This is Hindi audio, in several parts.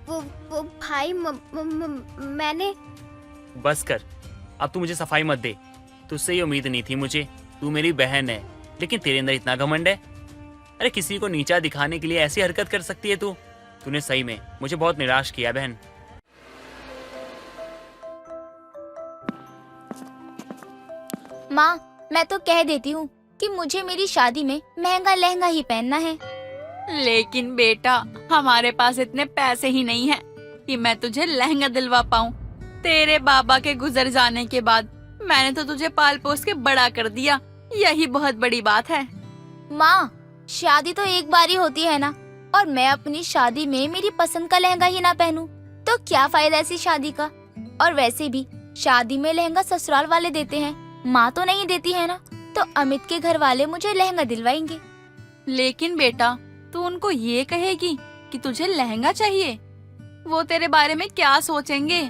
वो भाई मैंने। बस कर, अब तू मुझे सफाई मत दे। तुझसे ये उम्मीद नहीं थी मुझे। तू मेरी बहन है, लेकिन तेरे अंदर इतना घमंड है। अरे किसी को नीचा दिखाने के लिए ऐसी हरकत कर सकती है तू। तूने सही में मुझे बहुत निराश किया बहन। माँ, मैं तो कह देती हूँ कि मुझे मेरी शादी में महंगा लहंगा ही पहनना है। लेकिन बेटा, हमारे पास इतने पैसे ही नहीं हैं कि मैं तुझे लहंगा दिलवा पाऊँ। तेरे बाबा के गुजर जाने के बाद मैंने तो तुझे पाल पोस के बड़ा कर दिया, यही बहुत बड़ी बात है। माँ, शादी तो एक बार ही होती है ना, और मैं अपनी शादी में मेरी पसंद का लहंगा ही ना पहनूं तो क्या फायदा ऐसी शादी का। और वैसे भी शादी में लहंगा ससुराल वाले देते हैं, माँ तो नहीं देती है ना, तो अमित के घर वाले मुझे लहंगा दिलवाएंगे। लेकिन बेटा, तू उनको ये कहेगी कि तुझे लहंगा चाहिए? वो तेरे बारे में क्या सोचेंगे?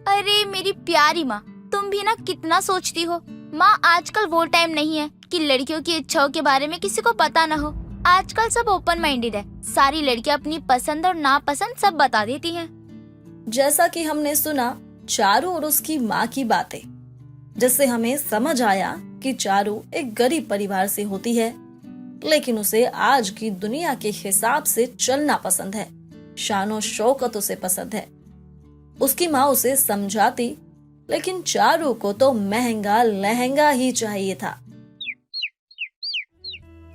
अरे मेरी प्यारी माँ, तुम भी ना कितना सोचती हो। माँ, आजकल वो टाइम नहीं है कि लड़कियों की इच्छाओं के बारे में किसी को पता न हो। आजकल सब ओपन माइंडेड है, सारी लड़कियाँ अपनी पसंद और नापसंद सब बता देती हैं। जैसा कि हमने सुना चारू और उसकी माँ की बातें, जिससे हमें समझ आया कि चारू एक गरीब परिवार से होती है, लेकिन उसे आज की दुनिया के हिसाब से चलना पसंद है, शानो शौकत उसे पसंद है। उसकी माँ उसे समझाती, लेकिन चारू को तो महंगा लहंगा ही चाहिए था।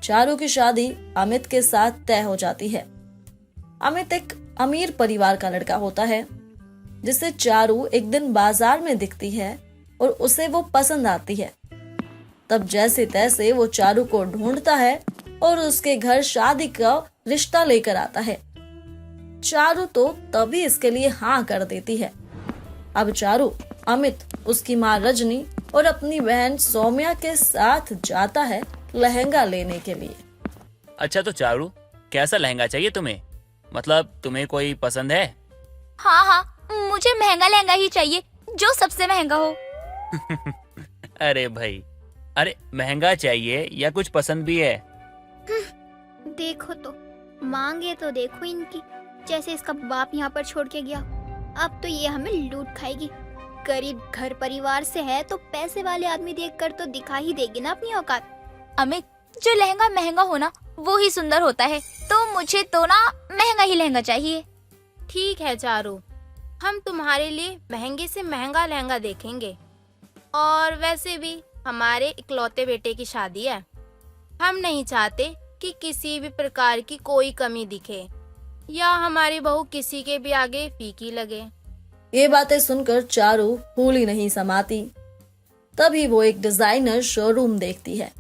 चारू की शादी अमित के साथ तय हो जाती है। अमित एक अमीर परिवार का लड़का होता है, जिसे चारू एक दिन बाजार में दिखती है और उसे वो पसंद आती है। तब जैसे तैसे वो चारू को ढूंढता है और उसके घर शादी का रिश्ता लेकर आता है। चारू तो तभी इसके लिए हाँ कर देती है। अब चारू, अमित, उसकी माँ रजनी और अपनी बहन सौम्या के साथ जाता है लहंगा लेने के लिए। अच्छा तो चारू, कैसा लहंगा चाहिए तुम्हें? मतलब तुम्हें कोई पसंद है? हाँ हाँ, मुझे महंगा लहंगा ही चाहिए, जो सबसे महंगा हो। अरे भाई, अरे महंगा चाहिए या कुछ पसंद भी है? देखो तो, मांगे तो देखो इनकी, जैसे इसका बाप यहाँ पर छोड़ के गया। अब तो ये हमें लूट खाएगी। गरीब घर परिवार से है तो पैसे वाले आदमी देखकर तो दिखा ही देगी ना अपनी औकात। अमित, जो लहंगा महंगा हो ना वो ही सुंदर होता है, तो मुझे तो ना महंगा ही लहंगा चाहिए। ठीक है चारू, हम तुम्हारे लिए महंगे से महंगा लहंगा देखेंगे। और वैसे भी हमारे इकलौते बेटे की शादी है, हम नहीं चाहते कि किसी भी प्रकार की कोई कमी दिखे या हमारी बहू किसी के भी आगे फीकी लगे। ये बातें सुनकर चारू फूली नहीं समाती। तभी वो एक डिजाइनर शोरूम देखती है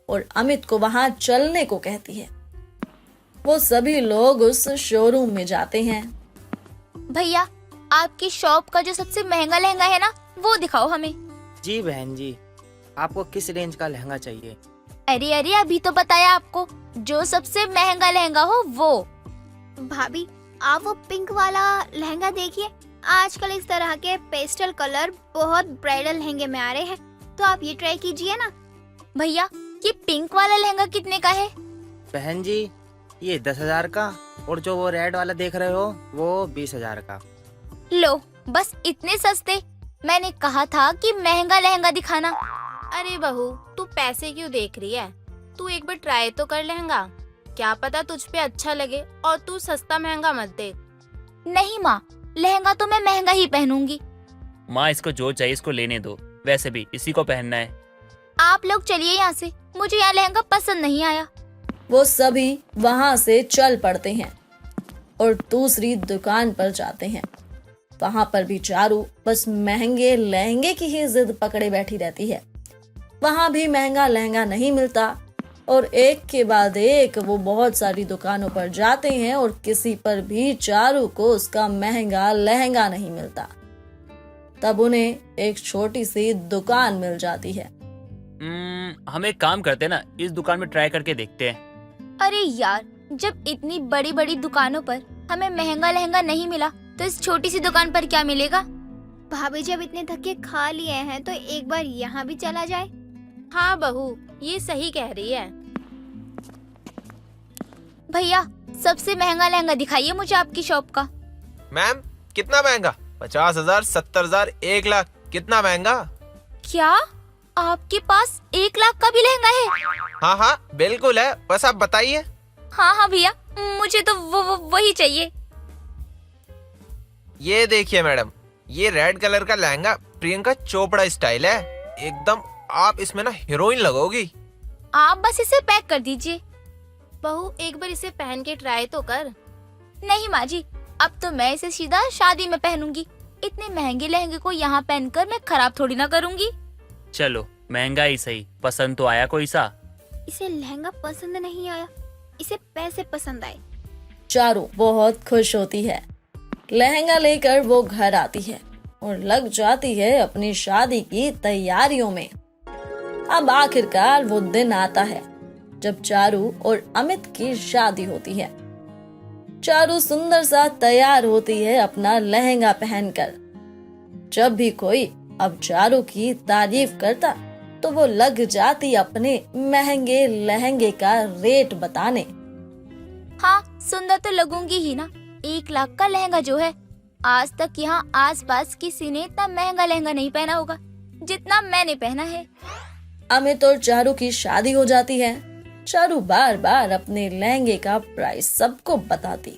और अमित को वहां चलने को कहती है। वो सभी लोग उस शोरूम में जाते हैं। भैया, आपकी शॉप का जो सबसे महंगा लहंगा है ना वो दिखाओ हमें। जी बहन जी, आपको किस रेंज का लहंगा चाहिए? अरे अरे, अभी तो बताया आपको, जो सबसे महंगा लहंगा हो वो। भाभी, आप वो पिंक वाला लहंगा देखिए। आजकल इस तरह के पेस्टल कलर बहुत ब्राइडल लहंगे में आ रहे हैं, तो आप ये ट्राई कीजिए ना। भैया, ये पिंक वाला लहंगा कितने का है? बहन जी, ये 10,000 का, और जो वो रेड वाला देख रहे हो वो 20,000 का। लो, बस इतने सस्ते। मैंने कहा था कि महंगा लहंगा दिखाना। अरे बहू, तू पैसे क्यों देख रही है? तू एक बार ट्राई तो कर लहंगा, क्या पता तुझ पे अच्छा लगे और तू सस्ता महंगा मत देख। नहीं माँ, लहंगा तो मैं महंगा ही पहनूंगी। माँ, इसको जो चाहिए इसको लेने दो, वैसे भी इसी को पहनना है। आप लोग चलिए यहाँ से, मुझे यहाँ लहंगा पसंद नहीं आया। वो सभी वहां से चल पड़ते हैं और दूसरी दुकान पर जाते हैं। वहां पर भी चारू बस महंगे लहंगे की ही जिद पकड़े बैठी रहती है। वहां भी महंगा लहंगा नहीं मिलता और एक के बाद एक वो बहुत सारी दुकानों पर जाते हैं और किसी पर भी चारू को उसका महंगा लहंगा नहीं मिलता। तब उन्हें एक छोटी सी दुकान मिल जाती है। हम एक काम करते हैं ना, इस दुकान में ट्राई करके देखते हैं। अरे यार, जब इतनी बड़ी बड़ी दुकानों पर हमें महंगा लहंगा नहीं मिला तो इस छोटी सी दुकान पर क्या मिलेगा? भाभी, जब इतने धक्के खा लिए हैं तो एक बार यहाँ भी चला जाए। हाँ बहू, ये सही कह रही है। भैया, सबसे महंगा लहंगा दिखाइए मुझे आपकी शॉप का। मैम कितना महंगा? 50,000, 70,000, 1 लाख, कितना महंगा? क्या आपके पास 1 लाख का भी लहंगा है? हाँ हाँ बिल्कुल है, बस आप बताइए। हाँ हाँ भैया, मुझे तो वही चाहिए। ये देखिए मैडम, ये रेड कलर का लहंगा प्रियंका चोपड़ा स्टाइल है, एकदम आप इसमें ना हीरोइन लगोगी। आप बस इसे पैक कर दीजिए। बहू एक बार इसे पहन के ट्राई तो कर। नहीं माँ जी, अब तो मैं इसे सीधा शादी में पहनूंगी। इतने महंगे लहंगे को यहाँ पहनकर मैं खराब थोड़ी ना करूंगी। चलो महंगा ही सही, पसंद तो आया कोई सा? इसे लहंगा पसंद नहीं आया, इसे पैसे पसंद आए। चारू बहुत खुश होती है। लहंगा लेकर वो घर आती है और लग जाती है अपनी शादी की तैयारियों में। अब आखिरकार वो दिन आता है जब चारू और अमित की शादी होती है। चारू सुंदर सा तैयार होती है अपना लहंगा पहनकर। जब भी कोई अब चारू की तारीफ करता तो वो लग जाती अपने महंगे लहंगे का रेट बताने। हाँ, सुंदर तो लगूंगी ही ना। 1 लाख का लहंगा जो है, आज तक यहाँ आसपास किसी ने इतना महंगा लहंगा नहीं पहना होगा जितना मैंने पहना है। अमित और चारू की शादी हो जाती है। चारू बार बार अपने लहंगे का प्राइस सबको बताती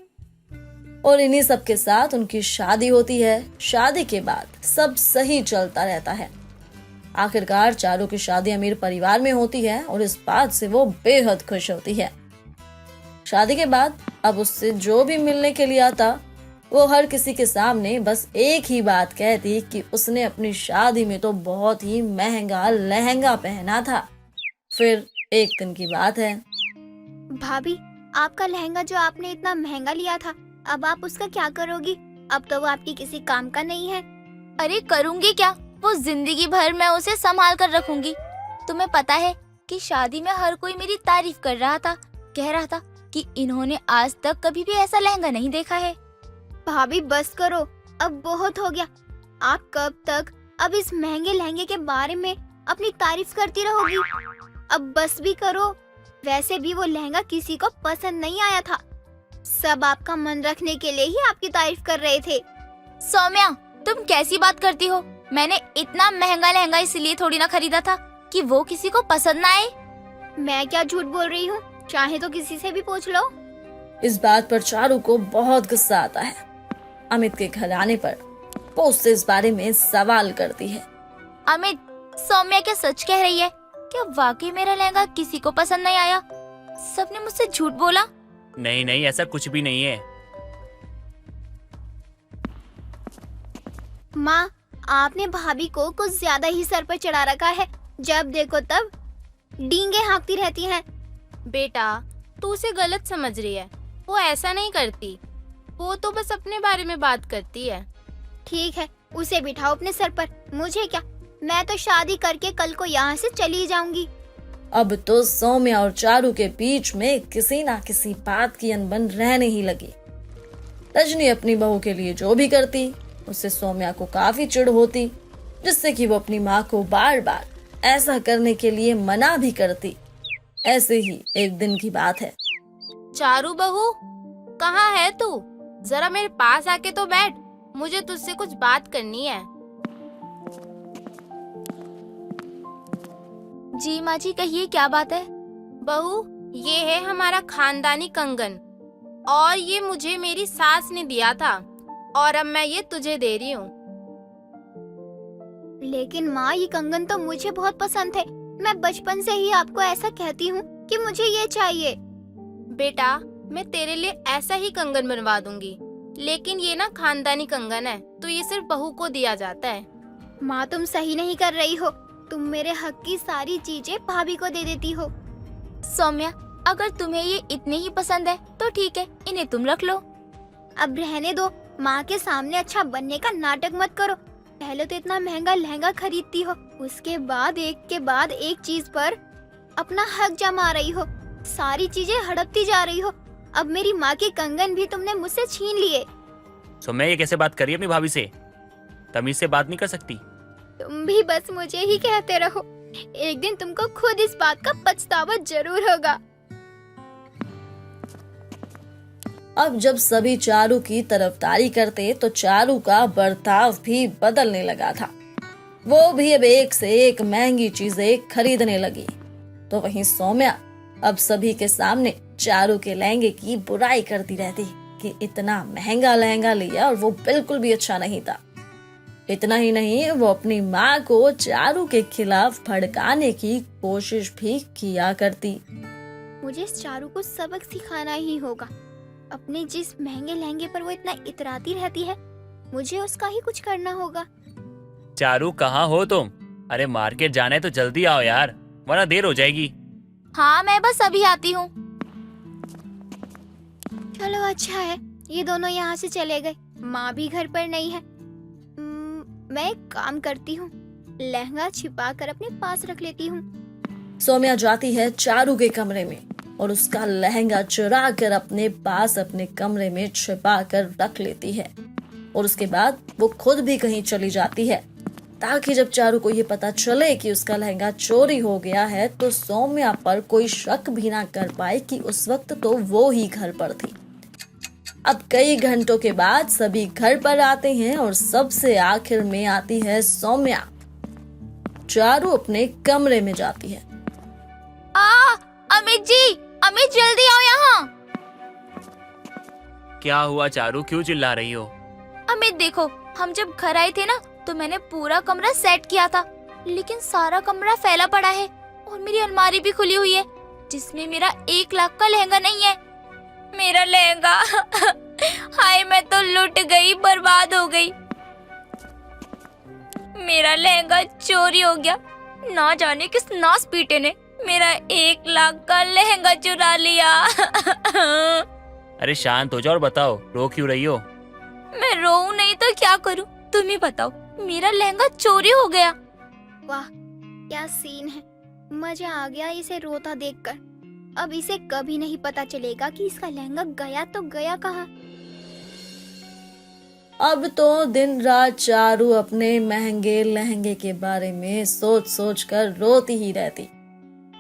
और इन्हीं सब के साथ उनकी शादी होती है। शादी के बाद सब सही चलता रहता है। आखिरकार चारू की शादी अमीर परिवार में होती है और इस बात से वो बेहद खुश होती है। शादी के बाद अब उससे जो भी मिलने के लिए आता वो हर किसी के सामने बस एक ही बात कहती कि उसने अपनी शादी में तो बहुत ही महंगा लहंगा पहना था। फिर एक दिन की बात है। भाभी, आपका लहंगा जो आपने इतना महंगा लिया था, अब आप उसका क्या करोगी? अब तो वो आपकी किसी काम का नहीं है। अरे करूंगी क्या, वो जिंदगी भर मैं उसे संभाल कर रखूंगी। तुम्हें पता है कि शादी में हर कोई मेरी तारीफ कर रहा था, कह रहा था कि इन्होंने आज तक कभी भी ऐसा लहंगा नहीं देखा है। भाभी बस करो, अब बहुत हो गया। आप कब तक अब इस महंगे लहंगे के बारे में अपनी तारीफ करती रहोगी? अब बस भी करो। वैसे भी वो लहंगा किसी को पसंद नहीं आया था, सब आपका मन रखने के लिए ही आपकी तारीफ कर रहे थे। सौम्या, तुम कैसी बात करती हो? मैंने इतना महंगा लहंगा इसलिए थोड़ी ना खरीदा था कि वो किसी को पसंद ना आए। मैं क्या झूठ बोल रही हूँ, चाहे तो किसी से भी पूछ लो। इस बात पर चारू को बहुत गुस्सा आता है। अमित के घर आने पर वो उससे इस बारे में सवाल करती है। अमित, सौम्या क्या सच कह रही है? क्या वाकई मेरा लहंगा किसी को पसंद नहीं आया? सबने मुझसे झूठ बोला? नहीं नहीं, ऐसा कुछ भी नहीं है। माँ, आपने भाभी को कुछ ज्यादा ही सर पर चढ़ा रखा है। जब देखो तब डींगे हाँकती रहती हैं। बेटा, तू उसे गलत समझ रही है, वो ऐसा नहीं करती, वो तो बस अपने बारे में बात करती है। ठीक है, उसे बिठाओ अपने सर पर, मुझे क्या, मैं तो शादी करके कल को यहाँ से चली जाऊंगी। अब तो सौम्या और चारू के बीच में किसी ना किसी बात की अनबन रहने ही लगी। रजनी अपनी बहू के लिए जो भी करती उससे सौम्या को काफी चिढ़ होती, जिससे कि वो अपनी माँ को बार बार ऐसा करने के लिए मना भी करती। ऐसे ही एक दिन की बात है। चारू बहू, कहाँ है तू? जरा मेरे पास आके तो बैठ, मुझे तुझसे कुछ बात करनी है। जी माँ जी, कहिए क्या बात है? बहू, ये है हमारा खानदानी कंगन और ये मुझे मेरी सास ने दिया था और अब मैं ये तुझे दे रही हूँ। लेकिन माँ, ये कंगन तो मुझे बहुत पसंद है। मैं बचपन से ही आपको ऐसा कहती हूँ कि मुझे ये चाहिए। बेटा, मैं तेरे लिए ऐसा ही कंगन बनवा दूंगी, लेकिन ये ना खानदानी कंगन है तो ये सिर्फ बहू को दिया जाता है। माँ, तुम सही नहीं कर रही हो। तुम मेरे हक की सारी चीजें भाभी को दे देती हो। सौम्या, अगर तुम्हें ये इतने ही पसंद है तो ठीक है, इन्हें तुम रख लो। अब रहने दो, माँ के सामने अच्छा बनने का नाटक मत करो। पहले तो इतना महंगा लहंगा खरीदती हो, उसके बाद एक के बाद एक चीज पर अपना हक जमा रही हो, सारी चीजें हड़पती जा रही हो। अब मेरी माँ के कंगन भी तुमने मुझसे छीन लिए। सो मैं ये कैसे बात करी अपनी भाभी से? तमीज से बात नहीं कर सकती? तुम भी बस मुझे ही कहते रहो, एक दिन तुमको खुद इस बात का पछतावा जरूर होगा। अब जब सभी चारू की तरफदारी करते तो चारू का बर्ताव भी बदलने लगा था। वो भी अब एक से एक महंगी चीजें खरीदने लगी। तो वहीं सौम्या अब सभी के सामने चारू के लहंगे की बुराई करती रहती कि इतना महंगा लहंगा लिया और वो बिल्कुल भी अच्छा नहीं था। इतना ही नहीं, वो अपनी माँ को चारू के खिलाफ भड़काने की कोशिश भी किया करती। मुझे इस चारू को सबक सिखाना ही होगा। अपने जिस महंगे लहंगे पर वो इतना इतराती रहती है, मुझे उसका ही कुछ करना होगा। चारू कहाँ हो तुम? अरे मार्केट जाना है तो जल्दी आओ यार, वरना देर हो जाएगी। हाँ मैं बस अभी आती हूँ। चलो अच्छा है, ये दोनों यहाँ से चले गए। माँ भी घर पर नहीं है। मैं एक काम करती हूँ, लहंगा छिपा कर अपने पास रख लेती हूँ। सौम्या जाती है चारू के कमरे में और उसका लहंगा चुरा कर अपने पास अपने कमरे में छिपा कर रख लेती है। और उसके बाद वो खुद भी कहीं चली जाती है ताकि जब चारू को ये पता चले कि उसका लहंगा चोरी हो गया है तो सौम्या पर कोई शक भी ना कर पाए कि उस वक्त तो वो ही घर पर थी। अब कई घंटों के बाद सभी घर पर आते हैं और सबसे आखिर में आती है सौम्या। चारू अपने कमरे में जाती है। अमित जी, अमित जल्दी आओ यहाँ। क्या हुआ चारू, क्यों चिल्ला रही हो? अमित देखो, हम जब घर आए थे ना तो मैंने पूरा कमरा सेट किया था, लेकिन सारा कमरा फैला पड़ा है और मेरी अलमारी भी खुली हुई है जिसमें मेरा 1 लाख का लहंगा नहीं है। मेरा लहंगा हाय मैं तो लुट गई, बर्बाद हो गई। मेरा लहंगा चोरी हो गया। ना जाने किस नास पीटे ने मेरा 1 लाख का लहंगा चुरा लिया। अरे शांत हो जाओ और बताओ, रो क्यों रही हो? मैं रोऊं नहीं तो क्या करूं, तुम ही बताओ। मेरा लहंगा चोरी हो गया। वाह क्या सीन है, मजा आ गया इसे रोता देखकर। अब इसे कभी नहीं पता चलेगा कि इसका लहंगा गया तो गया कहाँ। अब तो दिन रात चारू अपने महंगे लहंगे के बारे में सोच सोच कर रोती ही रहती।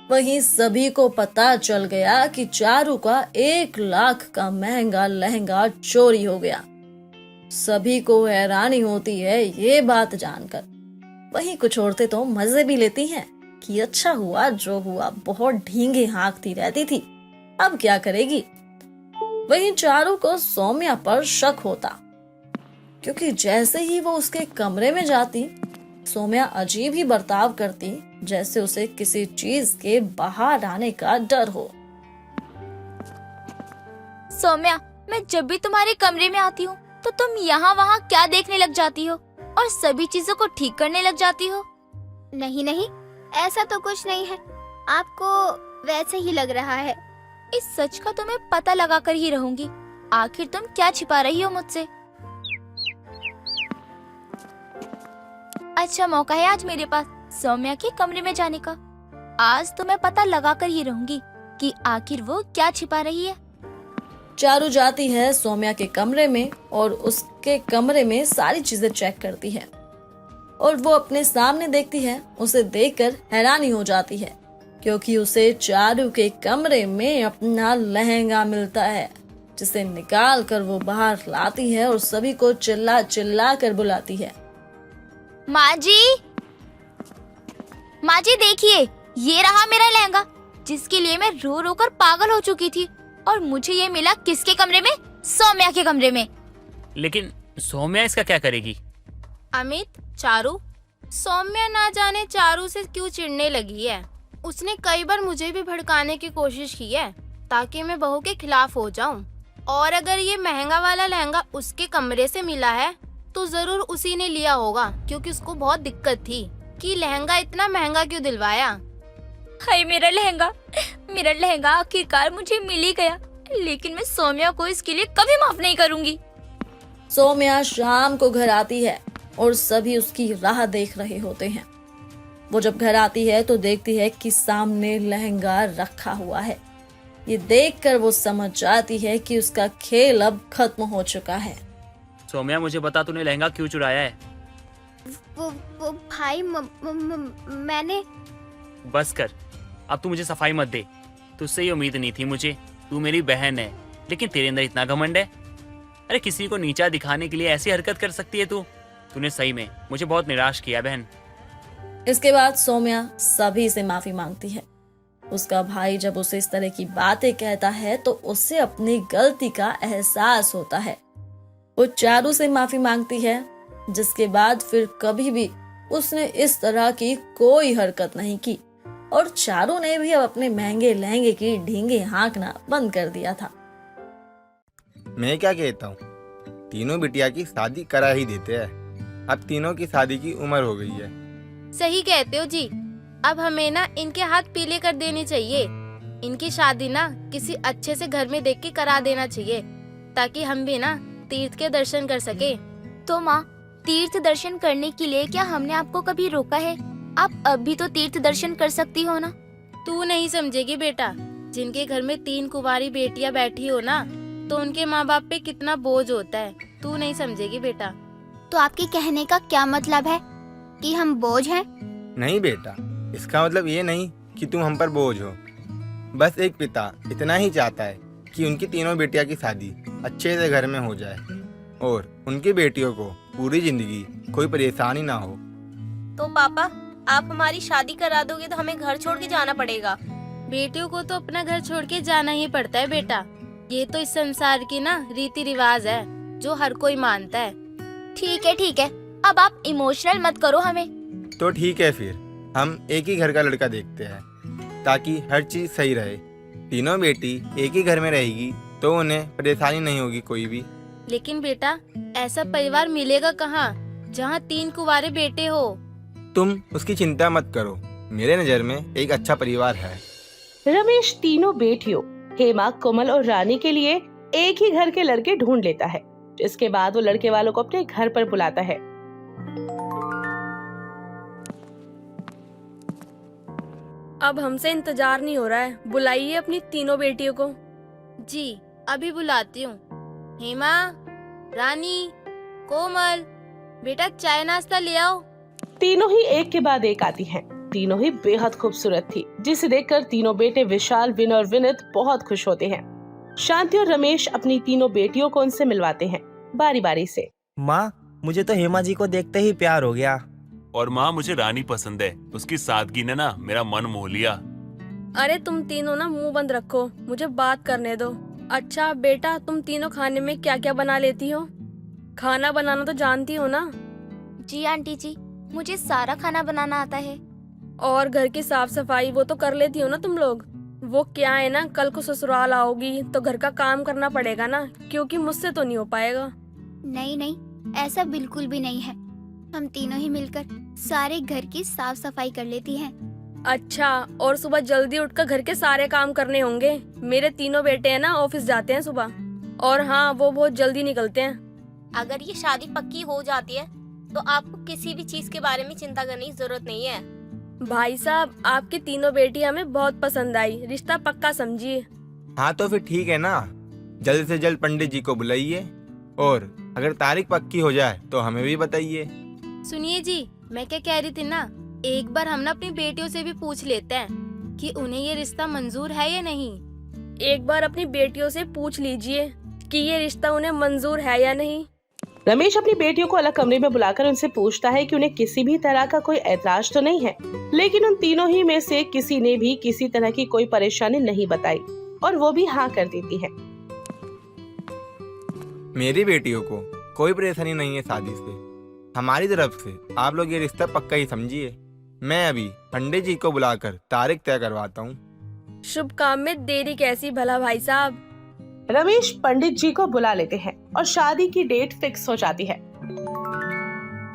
वहीं सभी को पता चल गया कि चारू का 1 लाख का महंगा लहंगा चोरी हो गया। सभी को हैरानी होती है ये बात जानकर। वहीं कुछ औरतें तो मजे भी लेती हैं कि अच्छा हुआ जो हुआ, बहुत ढींगे हाँकती रहती थी, अब क्या करेगी। वहीं चारू को सौम्या पर शक होता क्योंकि जैसे ही वो उसके कमरे में जाती सौम्या अजीब ही बर्ताव करती, जैसे उसे किसी चीज के बाहर आने का डर हो। सौम्या, मैं जब भी तुम्हारे कमरे में आती हूँ तो तुम यहाँ वहाँ क्या देखने लग जाती हो और सभी चीजों को ठीक करने लग जाती हो। नहीं नहीं, ऐसा तो कुछ नहीं है, आपको वैसे ही लग रहा है। इस सच का तो मैं पता लगा कर ही रहूंगी। आखिर तुम क्या छिपा रही हो मुझसे? अच्छा मौका है आज मेरे पास सौम्या के कमरे में जाने का। आज तो मैं पता लगा कर ही रहूंगी कि आखिर वो क्या छिपा रही है। चारू जाती है सौम्या के कमरे में और उसके कमरे में सारी चीजें चेक करती है और वो अपने सामने देखती है। उसे देखकर हैरानी हो जाती है क्योंकि उसे चारू के कमरे में अपना लहंगा मिलता है, जिसे निकाल कर वो बाहर लाती है और सभी को चिल्ला चिल्ला कर बुलाती है। माँ जी देखिए, ये रहा मेरा लहंगा जिसके लिए मैं रो रो कर पागल हो चुकी थी और मुझे ये मिला किसके कमरे में? सौम्या के कमरे में। लेकिन सौम्या इसका क्या करेगी? अमित, चारू, सौम्या ना जाने चारू से क्यों चिढ़ने लगी है। उसने कई बार मुझे भी भड़काने की कोशिश की है ताकि मैं बहू के खिलाफ हो जाऊं। और अगर ये महंगा वाला लहंगा उसके कमरे से मिला है तो जरूर उसी ने लिया होगा, क्योंकि उसको बहुत दिक्कत थी कि लहंगा इतना महंगा क्यों दिलवाया। हाय मेरा लहंगा आखिरकार मुझे मिल ही गया, लेकिन मैं सौम्या को इसके लिए कभी माफ नहीं करूंगी। सौम्या शाम को घर आती है और सभी उसकी राह देख रहे होते हैं। वो जब घर आती है तो देखती है कि सामने लहंगा रखा हुआ है। ये देखकर वो समझ जाती है कि उसका खेल अब खत्म हो चुका है। सौम्या मुझे बता, तूने लहंगा क्यों चुराया है? वो भाई मैंने। बस कर, अब तू मुझे सफाई मत दे। तुझसे ये उम्मीद नहीं थी मुझे, तू मेरी बहन है, लेकिन तेरे अंदर इतना घमंड है। अरे किसी को नीचा दिखाने के लिए ऐसी हरकत कर सकती है तू। तूने सही में मुझे बहुत निराश किया बहन। इसके बाद सौम्या सभी से माफी मांगती है। उसका भाई जब उसे इस तरह की बातें कहता है तो उसे अपनी गलती का एहसास होता है। वो चारू से माफी मांगती है, जिसके बाद फिर कभी भी उसने इस तरह की कोई हरकत नहीं की और चारू ने भी अब अपने महंगे लहंगे की ढींगे हाँकना बंद कर दिया था। मैं क्या कहता हूँ, तीनों बिटिया की शादी करा ही देते हैं। अब तीनों की शादी की उम्र हो गई है। सही कहते हो जी। अब हमें ना इनके हाथ पीले कर देने चाहिए। इनकी शादी ना किसी अच्छे से घर में देख के करा देना चाहिए, ताकि हम भी ना तीर्थ के दर्शन कर सके। तो माँ, तीर्थ दर्शन करने के लिए क्या हमने आपको कभी रोका है? आप अब भी तो तीर्थ दर्शन कर सकती हो ना। तू नहीं समझेगी बेटा। जिनके घर में 3 कुंवारी बेटियां बैठी हो ना, तो उनके माँ बाप पे कितना बोझ होता है। तू नहीं समझेगी बेटा। तो आपके कहने का क्या मतलब है कि हम बोझ हैं? नहीं बेटा, इसका मतलब ये नहीं कि तुम हम पर बोझ हो। बस एक पिता इतना ही चाहता है कि उनकी तीनों बेटियां की शादी अच्छे से घर में हो जाए और उनकी बेटियों को पूरी जिंदगी कोई परेशानी ना हो। तो पापा, आप हमारी शादी करा दोगे तो हमें घर छोड़ के जाना पड़ेगा। बेटियों को तो अपना घर छोड़ के जाना ही पड़ता है बेटा। ये तो इस संसार की ना रीति रिवाज है जो हर कोई मानता है। ठीक है, अब आप इमोशनल मत करो हमें। तो ठीक है, फिर हम एक ही घर का लड़का देखते हैं ताकि हर चीज सही रहे। तीनों बेटी एक ही घर में रहेगी तो उन्हें परेशानी नहीं होगी कोई भी। लेकिन बेटा, ऐसा परिवार मिलेगा कहाँ जहाँ 3 कुंवारे बेटे हो। तुम उसकी चिंता मत करो, मेरे नजर में एक अच्छा परिवार है। रमेश तीनों बेटियों हेमा, कोमल और रानी के लिए एक ही घर के लड़के ढूंढ लेता है, जिसके बाद वो लड़के वालों को अपने घर पर बुलाता है। अब हमसे इंतजार नहीं हो रहा है, बुलाइए अपनी तीनों बेटियों को। जी, अभी बुलाती हूँ। हेमा, रानी, कोमल, बेटा चाय नाश्ता ले आओ। तीनों ही एक के बाद एक आती हैं। तीनों ही बेहद खूबसूरत थी, जिसे देखकर तीनों बेटे विशाल, विनय और विनित बहुत खुश होते हैं। शांति और रमेश अपनी तीनों बेटियों को उनसे मिलवाते हैं बारी बारी से। माँ, मुझे तो हेमा जी को देखते ही प्यार हो गया। और माँ, मुझे रानी पसंद है। उसकी सादगी ने ना मेरा मन मोह लिया। अरे तुम तीनों ना मुंह बंद रखो, मुझे बात करने दो। अच्छा बेटा, तुम तीनों खाने में क्या क्या बना लेती हो? खाना बनाना तो जानती हो ना? जी आंटी जी, मुझे सारा खाना बनाना आता है। और घर की साफ सफाई वो तो कर लेती हो ना तुम लोग? वो क्या है ना, कल को ससुराल आओगी तो घर का काम करना पड़ेगा ना, क्योंकि मुझसे तो नहीं हो पाएगा। नहीं, ऐसा बिल्कुल भी नहीं है। हम तीनों ही मिलकर सारे घर की साफ सफाई कर लेती हैं। अच्छा, और सुबह जल्दी उठकर घर के सारे काम करने होंगे। मेरे तीनों बेटे हैं ना, ऑफिस जाते हैं सुबह, और हाँ, वो बहुत जल्दी निकलते हैं। अगर ये शादी पक्की हो जाती है तो आपको किसी भी चीज के बारे में चिंता करने की जरूरत नहीं है। भाई साहब, आपकी तीनों बेटी हमें बहुत पसंद आई, रिश्ता पक्का समझिए। हाँ तो फिर ठीक है ना, जल्द से जल्द पंडित जी को बुलाइए और अगर तारीख पक्की हो जाए तो हमें भी बताइए। सुनिए जी, मैं क्या कह रही थी ना, एक बार हम ना अपनी बेटियों से भी पूछ लेते हैं कि उन्हें ये रिश्ता मंजूर है या नहीं। एक बार अपनी बेटियों से पूछ लीजिए कि ये रिश्ता उन्हें मंजूर है या नहीं। रमेश अपनी बेटियों को अलग कमरे में बुलाकर उनसे पूछता है कि उन्हें किसी भी तरह का कोई ऐतराज तो नहीं है, लेकिन उन तीनों ही में से किसी ने भी किसी तरह की कोई परेशानी नहीं बताई और वो भी हाँ कर देती है। मेरी बेटियों को कोई परेशानी नहीं है शादी से। हमारी तरफ से आप लोग ये रिश्ता पक्का ही समझिए। मैं अभी पंडित जी को बुलाकर तारीख तय करवाता हूँ। शुभ काम में देरी कैसी भला भाई साहब। रमेश पंडित जी को बुला लेते हैं और शादी की डेट फिक्स हो जाती है,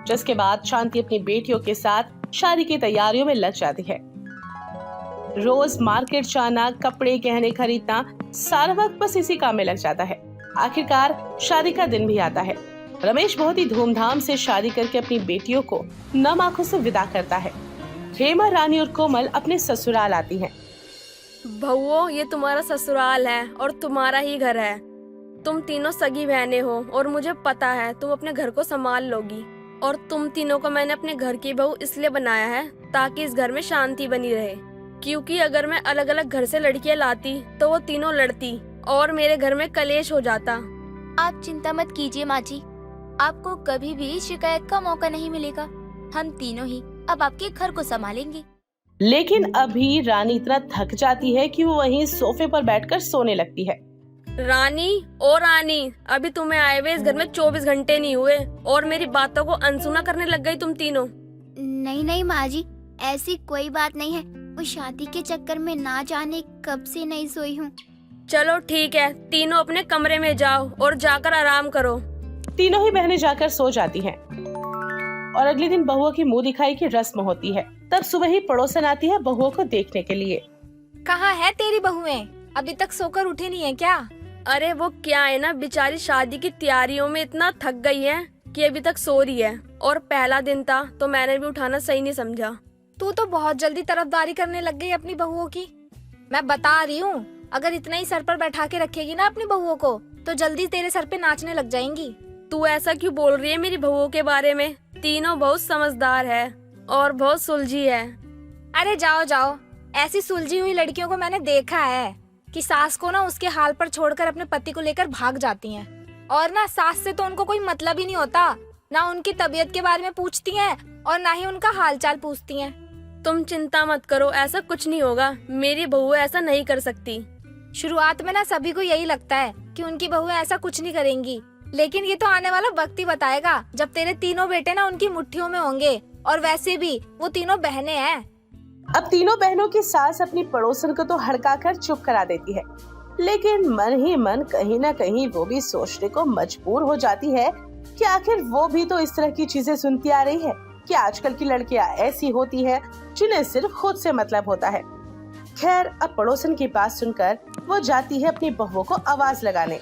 जिसके बाद शांति अपनी बेटियों के साथ शादी की तैयारियों में लग जाती है। रोज मार्केट जाना, कपड़े गहने खरीदना, सारा वक्त बस इसी काम में लग जाता है। आखिरकार शादी का दिन भी आता है। रमेश बहुत ही धूमधाम से शादी करके अपनी बेटियों को नम आंखों से विदा करता है। हेमा, रानी और कोमल अपने ससुराल आती हैं। बहुओं, ये तुम्हारा ससुराल है और तुम्हारा ही घर है। तुम तीनों सगी बहनें हो और मुझे पता है तुम अपने घर को संभाल लोगी। और तुम तीनों को मैंने अपने घर की बहू इसलिए बनाया है ताकि इस घर में शांति बनी रहे, क्योंकि अगर मैं अलग अलग घर से लड़कियां लाती तो वो तीनों लड़ती और मेरे घर में कलेश हो जाता। आप चिंता मत कीजिए माँ जी, आपको कभी भी शिकायत का मौका नहीं मिलेगा। हम तीनों ही अब आपके घर को संभालेंगे। लेकिन अभी रानी इतना थक जाती है कि वो वहीं सोफे पर बैठकर सोने लगती है। रानी ओ रानी, अभी तुम्हें आए हुए इस घर में 24 घंटे नहीं हुए और मेरी बातों को अनसुना करने लग गई तुम तीनों। नहीं नहीं माँ जी, ऐसी कोई बात नहीं है। वो शादी के चक्कर में ना जाने कब से नहीं सोई हूँ। चलो ठीक है, तीनों अपने कमरे में जाओ और जाकर आराम करो। तीनों ही बहनें जाकर सो जाती हैं। और अगले दिन बहुओं की मुंह दिखाई की रस्म होती है। तब सुबह ही पड़ोसन आती है बहुओं को देखने के लिए। कहाँ है तेरी बहुएं? अभी तक सोकर उठी नहीं है क्या? अरे वो क्या है ना, बेचारी शादी की तैयारियों में इतना थक गई है कि अभी तक सो रही है। और पहला दिन था तो मैंने भी उठाना सही नहीं समझा। तू तो बहुत जल्दी तरफदारी करने लग गई अपनी बहुओं की। मैं बता रही हूँ, अगर इतना ही सर पर बैठा के रखेगी ना अपनी बहुओं को तो जल्दी तेरे सर पे नाचने लग जाएंगी। तू ऐसा क्यों बोल रही है मेरी बहुओं के बारे में? तीनों बहुत समझदार है और बहुत सुलझी है। अरे जाओ जाओ, ऐसी सुलझी हुई लड़कियों को मैंने देखा है कि सास को ना उसके हाल पर छोड़कर अपने पति को लेकर भाग जाती हैं। और ना सास से तो उनको कोई मतलब ही नहीं होता, ना उनकी तबीयत के बारे में पूछती हैं और ना ही उनका हालचाल पूछती हैं। तुम चिंता मत करो, ऐसा कुछ नहीं होगा। मेरी बहू ऐसा नहीं कर सकती। शुरुआत में ना सभी को यही लगता है कि उनकी बहुएं ऐसा कुछ नहीं करेंगी, लेकिन ये तो आने वाला वक्त ही बताएगा जब तेरे तीनों बेटे ना उनकी मुट्ठियों में होंगे। और वैसे भी वो तीनों बहनें हैं। अब तीनों बहनों की सास अपनी पड़ोसन को तो हड़काकर चुप करा देती है, लेकिन मन ही मन कहीं न कहीं वो भी सोचने को मजबूर हो जाती है कि आखिर वो भी तो इस तरह की चीजें सुनती आ रही है कि आजकल की लड़कियां ऐसी होती हैं जिन्हें सिर्फ खुद से मतलब होता है। खैर, अब पड़ोसन की बात सुनकर वो जाती है अपनी बहुओं को आवाज लगाने।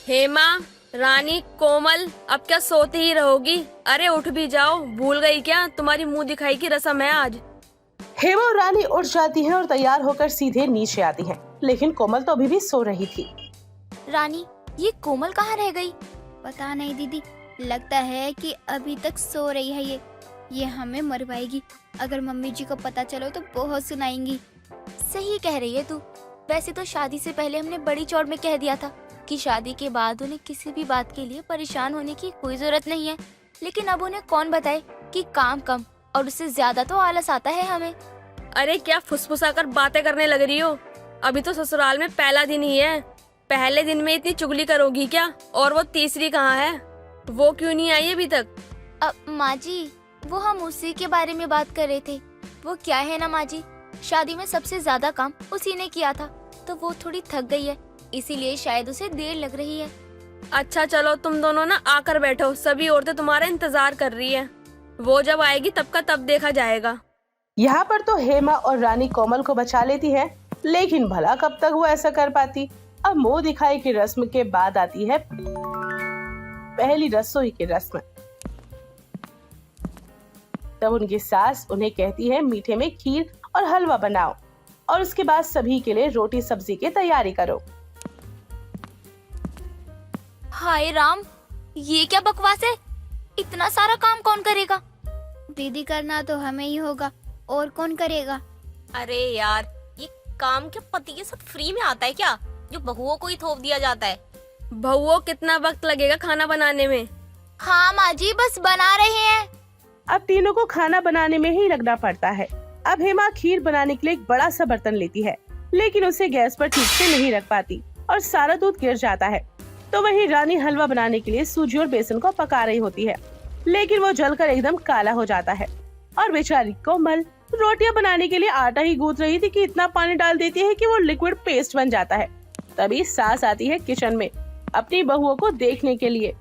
हेमा, रानी, कोमल, अब क्या सोती ही रहोगी? अरे उठ भी जाओ, भूल गई क्या? तुम्हारी मुंह दिखाई की रस्म है आज। हेमा और रानी उठ जाती हैं और तैयार होकर सीधे नीचे आती हैं, लेकिन कोमल तो अभी भी सो रही थी। रानी, ये कोमल कहाँ रह गई? पता नहीं दीदी, लगता है कि अभी तक सो रही है ये हमें मरवाएगी। अगर मम्मी जी को पता चलो तो बहुत सुनाएंगी। सही कह रही है तू। वैसे तो शादी से पहले हमने बड़ी चौड़ में कह दिया था कि शादी के बाद उन्हें किसी भी बात के लिए परेशान होने की कोई जरूरत नहीं है, लेकिन अब उन्हें कौन बताए कि काम कम और उससे ज्यादा तो आलस आता है हमें। अरे क्या फुसफुसा कर बातें करने लग रही हो? अभी तो ससुराल में पहला दिन ही है। पहले दिन में इतनी चुगली करोगी क्या? और वो तीसरी कहाँ है? वो क्यों नहीं आई अभी तक? माँ जी, वो हम उसी के बारे में बात कर रहे थे। वो क्या है ना माँ जी, शादी में सबसे ज्यादा काम उसी ने किया था, तो वो थोड़ी थक गई है, इसीलिए शायद उसे देर लग रही है। अच्छा चलो, तुम दोनों ना आकर बैठो, सभी औरतें तुम्हारा इंतजार कर रही है। वो जब आएगी तब का तब देखा जाएगा। यहाँ पर तो हेमा और रानी कोमल को बचा लेती है, लेकिन भला कब तक वो ऐसा कर पाती। अब मुंह दिखाई की रस्म के बाद आती है पहली रसोई की रस्म। तब उनकी सास उन्हें कहती है मीठे में खीर और हलवा बनाओ और उसके बाद सभी के लिए रोटी सब्जी की तैयारी करो। हाय राम, ये क्या बकवास है? इतना सारा काम कौन करेगा? दीदी, करना तो हमें ही होगा, और कौन करेगा? अरे यार, ये काम क्या पति के साथ फ्री में आता है क्या, जो बहुओं को ही थोप दिया जाता है? बहुओं, कितना वक्त लगेगा खाना बनाने में? हाँ माँ जी, बस बना रहे हैं। अब तीनों को खाना बनाने में ही लगना पड़ता है। अब हेमा खीर बनाने के लिए एक बड़ा सा बर्तन लेती है, लेकिन उसे गैस पर ठीक से नहीं रख पाती और सारा दूध गिर जाता है। तो वहीं रानी हलवा बनाने के लिए सूजी और बेसन को पका रही होती है, लेकिन वो जलकर एकदम काला हो जाता है। और बेचारी कोमल रोटियां बनाने के लिए आटा ही गूंथ रही थी कि इतना पानी डाल देती है कि वो लिक्विड पेस्ट बन जाता है। तभी सास आती है किचन में अपनी बहुओं को देखने के लिए।